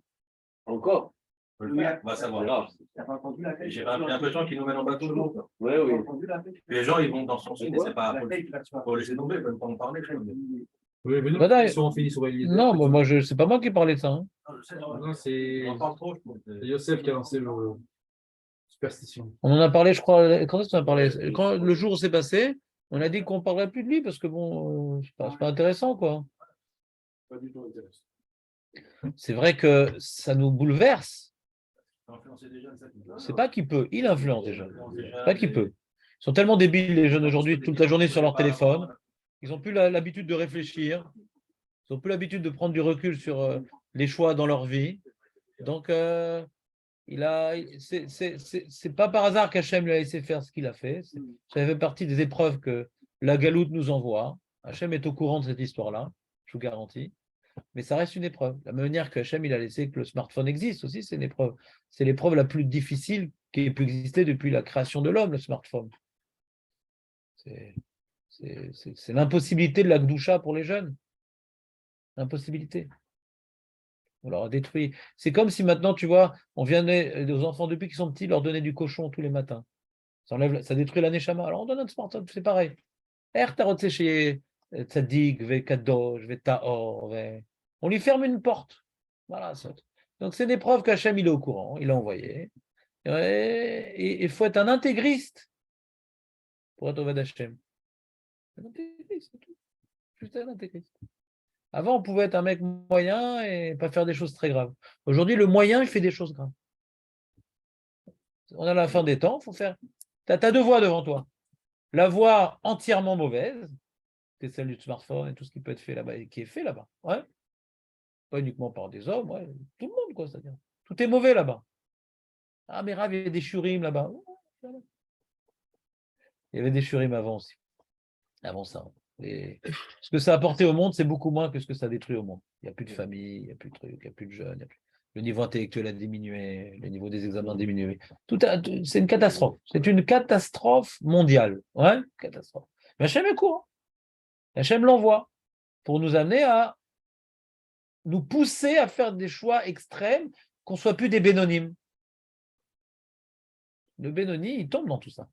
Encore? On va savoir. T'as pas entendu la fête? J'ai l'impression qu'il nous mène en bateau de l'eau. Oui, T'as oui. pas entendu la fête? Les gens, ils vont dans son film, et c'est pas. La fête, tu vas Faut laisser tomber, ils peuvent pas en parler. Oui, mais Bah, ils sont finis sur Eliezer. Non, moi, c'est pas moi qui parlais de ça. Hein. Non, c'est On parle trop, je pense. Yosef qui a lancé le superstition. On en a parlé, je crois. Quand est-ce qu'on a parlé? Quand le jour où c'est passé, on a dit qu'on ne parlerait plus de lui parce que bon, c'est pas intéressant, quoi. Pas du tout intéressant. C'est vrai que ça nous bouleverse. Influencer des jeunes, ça, C'est pas qu'il peut, il influence les jeunes. C'est pas qu'il peut. Ils sont tellement débiles, les jeunes aujourd'hui, toute la journée sur leur téléphone. Ils n'ont plus l'habitude de réfléchir. Ils n'ont plus l'habitude de prendre du recul sur les choix dans leur vie. Donc, c'est pas par hasard qu'Hachem lui a laissé faire ce qu'il a fait. Ça fait partie des épreuves que la Galoute nous envoie. Hachem est au courant de cette histoire-là, je vous garantis. Mais ça reste une épreuve. La même manière que Hachem il a laissé que le smartphone existe aussi, c'est une épreuve. C'est l'épreuve la plus difficile qui ait pu exister depuis la création de l'homme, le smartphone. C'est l'impossibilité de la Gdoucha pour les jeunes. L'impossibilité. On leur a détruit. C'est comme si maintenant, tu vois, on vient aux enfants depuis qu'ils sont petits, leur donner du cochon tous les matins. Ça détruit la neshama. Alors on donne un smartphone, c'est pareil. Tzadik, Kadosh, Taor. On lui ferme une porte. Voilà. Donc c'est une épreuve qu'Hachem il est au courant, il a envoyé. Et il faut être un intégriste pour être au d'Hachem. Un intégriste, c'est tout. Juste un intégriste. Avant, on pouvait être un mec moyen et pas faire des choses très graves. Aujourd'hui, le moyen, il fait des choses graves. On est à la fin des temps, il faut faire. Tu as deux voies devant toi. La voie entièrement mauvaise, c'est celle du smartphone et tout ce qui peut être fait là-bas et qui est fait là-bas. Ouais. Pas uniquement par des hommes, ouais. Tout le monde, quoi, c'est-à-dire. Tout est mauvais là-bas. Ah, mais Rav, il y avait des shurim là-bas. Il y avait des shurim avant aussi. Avant ça. Et ce que ça a apporté au monde, c'est beaucoup moins que ce que ça a détruit au monde. Il n'y a plus de famille, il n'y a plus de trucs, il n'y a plus de jeunes. Le niveau intellectuel a diminué, le niveau des examens a diminué. C'est une catastrophe. C'est une catastrophe mondiale. Ouais, catastrophe. Mais Hachem est court. Hachem l'envoie pour nous amener à nous pousser à faire des choix extrêmes, qu'on ne soit plus des bénonymes. Le bénoni, il tombe dans tout ça.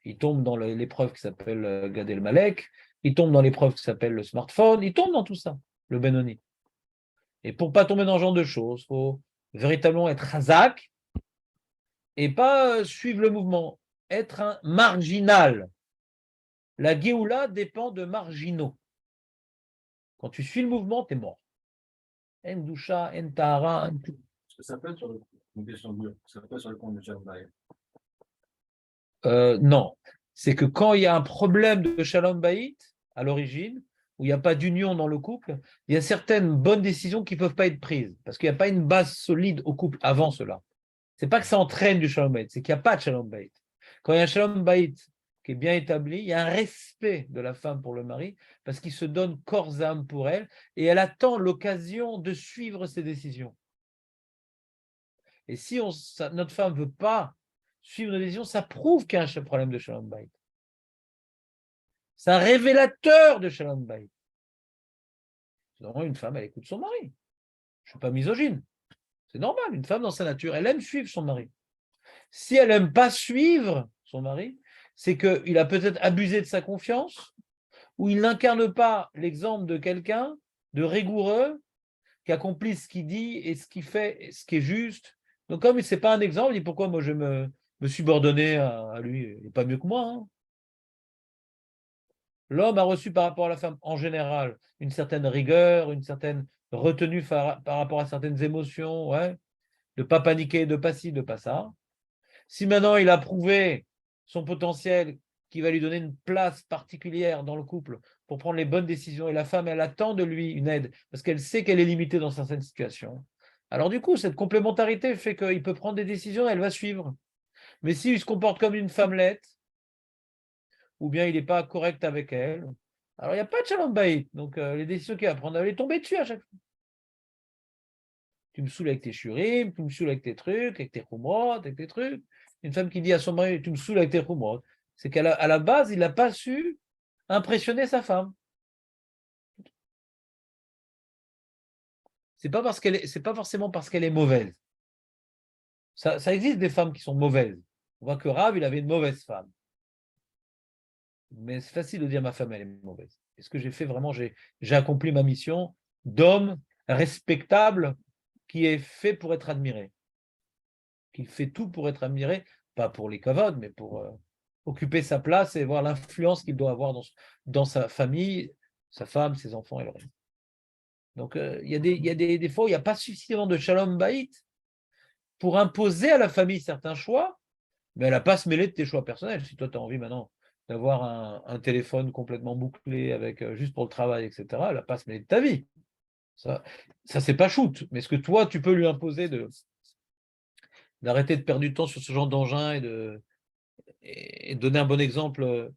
Il tombe dans l'épreuve qui s'appelle Gad Elmaleh, il tombe dans l'épreuve qui s'appelle le smartphone, il tombe dans tout ça, le Benoni. Et pour ne pas tomber dans ce genre de choses, il faut véritablement être hazak et pas suivre le mouvement, être un marginal. La Géoula dépend de marginaux. Quand tu suis le mouvement, tu es mort. En doucha, en tahara, en tout. Est-ce que ça peut être sur une question dure, ça peut être sur le compte de Shalom Bayit. Non, c'est que quand il y a un problème de Shalom Bayit à l'origine, où il n'y a pas d'union dans le couple, il y a certaines bonnes décisions qui ne peuvent pas être prises, parce qu'il n'y a pas une base solide au couple avant cela. Ce n'est pas que ça entraîne du Shalom Bayit, c'est qu'il n'y a pas de Shalom Bayit. Quand il y a un Shalom Bayit qui est bien établi, il y a un respect de la femme pour le mari, parce qu'il se donne corps et âme pour elle, et elle attend l'occasion de suivre ses décisions. Et si notre femme ne veut pas suivre nos décisions, ça prouve qu'il y a un problème de Shalom Bayit. C'est un révélateur de Shalom Bayit. Une femme, elle écoute son mari. Je ne suis pas misogyne. C'est normal, une femme dans sa nature, elle aime suivre son mari. Si elle n'aime pas suivre son mari, c'est qu'il a peut-être abusé de sa confiance, ou il n'incarne pas l'exemple de quelqu'un de rigoureux qui accomplit ce qu'il dit et ce qu'il fait, et ce qui est juste. Donc comme ce n'est pas un exemple, il dit pourquoi moi je me subordonner à lui, il n'est pas mieux que moi. Hein. L'homme a reçu par rapport à la femme en général une certaine rigueur, une certaine retenue par rapport à certaines émotions, ouais, de ne pas paniquer, de ne pas ci, de ne pas ça. Si maintenant il a prouvé son potentiel qui va lui donner une place particulière dans le couple pour prendre les bonnes décisions, et la femme, elle attend de lui une aide parce qu'elle sait qu'elle est limitée dans certaines situations. Alors du coup, cette complémentarité fait qu'il peut prendre des décisions et elle va suivre. Mais s'il se comporte comme une femmelette, ou bien il n'est pas correct avec elle, alors il n'y a pas de Shalom Bayit. Donc les décisions qu'il va prendre, elle est tombée dessus à chaque fois. Tu me saoules avec tes shurim, tu me saoules avec tes trucs, avec tes khumrot, avec tes trucs. Une femme qui dit à son mari, tu me saoules avec tes khumrot, c'est qu'à la base, il n'a pas su impressionner sa femme. C'est pas forcément parce qu'elle est mauvaise. Ça existe des femmes qui sont mauvaises. On voit que Rav, il avait une mauvaise femme. Mais c'est facile de dire ma femme, elle est mauvaise. Est-ce que j'ai fait vraiment, j'ai accompli ma mission d'homme respectable qui est fait pour être admiré. Qui fait tout pour être admiré, pas pour les kavod, mais pour occuper sa place et voir l'influence qu'il doit avoir dans sa famille, sa femme, ses enfants et le reste. Donc, il y a des fois où il n'y a pas suffisamment de Shalom Bayit pour imposer à la famille certains choix, mais elle n'a pas à se mêler de tes choix personnels. Si toi, tu as envie maintenant d'avoir un téléphone complètement bouclé avec juste pour le travail, etc., elle n'a pas à se mêler de ta vie. Ça c'est pas shoot. Mais est-ce que toi, tu peux lui imposer d'arrêter de perdre du temps sur ce genre d'engin et donner un bon exemple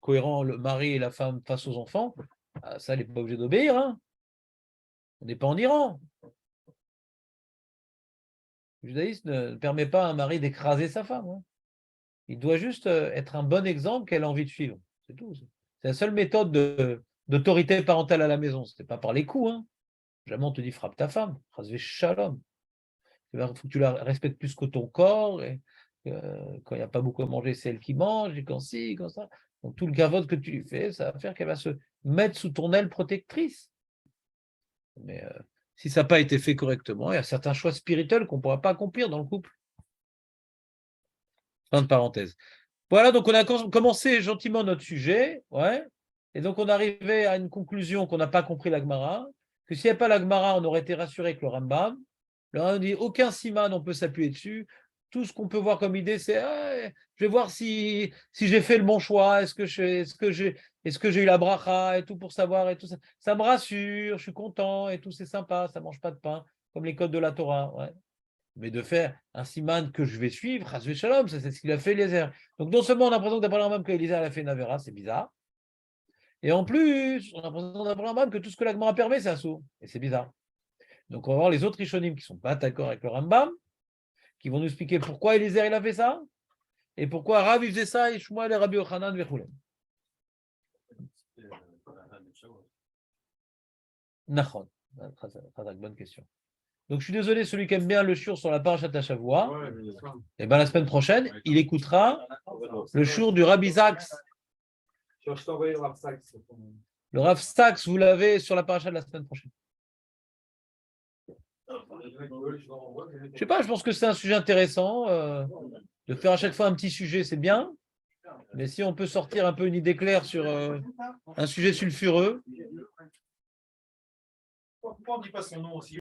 cohérent, le mari et la femme face aux enfants? Ça, elle n'est pas obligée d'obéir. Hein. On n'est pas en Iran. Le judaïsme ne permet pas à un mari d'écraser sa femme. Hein. Il doit juste être un bon exemple qu'elle a envie de suivre. C'est tout. C'est la seule méthode d'autorité parentale à la maison. Ce n'est pas par les coups. Hein. Jamais on te dit frappe ta femme. Chasvé shalom. Il faut que tu la respectes plus que ton corps. Et, quand il n'y a pas beaucoup à manger, c'est elle qui mange. Et quand ci, quand ça. Donc tout le gavotte que tu lui fais, ça va faire qu'elle va se mettre sous ton aile protectrice. Mais si ça n'a pas été fait correctement, il y a certains choix spirituels qu'on ne pourra pas accomplir dans le couple. Fin de parenthèse. Voilà, donc on a commencé gentiment notre sujet, ouais, et donc on arrivait à une conclusion qu'on n'a pas compris la Gemara, que s'il n'y avait pas la Gemara, on aurait été rassuré avec le Rambam. Le Rambam dit aucun siman, on peut s'appuyer dessus. Tout ce qu'on peut voir comme idée, c'est je vais voir si j'ai fait le bon choix, est-ce que j'ai eu la bracha et tout pour savoir et tout ça. Ça me rassure, je suis content et tout, c'est sympa, ça ne mange pas de pain, comme les codes de la Torah, ouais. Mais de faire un siman que je vais suivre, Chasvé Shalom, c'est ce qu'il a fait Eliezer. Donc non seulement on a l'impression que d'après le Rambam que Eliezer a fait une Avera, c'est bizarre, et en plus, on a l'impression d'après le Rambam que tout ce que la Gemara permet, c'est assourd, et c'est bizarre. Donc on va voir les autres Rishonim qui ne sont pas d'accord avec le Rambam, qui vont nous expliquer pourquoi Eliezer il a fait ça, et pourquoi Rav il faisait ça, et Shmuel et Rabbi Yochanan vechulem. Nachon, bonne question. Donc, je suis désolé, celui qui aime bien le shiur sur la parashat Hashavua, et ben la semaine prochaine, il écoutera le shiur du Rabbi Sachs. Je t'ai envoyé le Rav Sachs. Le Rav Sachs, vous l'avez sur la parashat de la semaine prochaine. Je ne sais pas, je pense que c'est un sujet intéressant. De faire à chaque fois un petit sujet, c'est bien. Mais si on peut sortir un peu une idée claire sur un sujet sulfureux, Pourquoi on ne dit pas son nom aussi?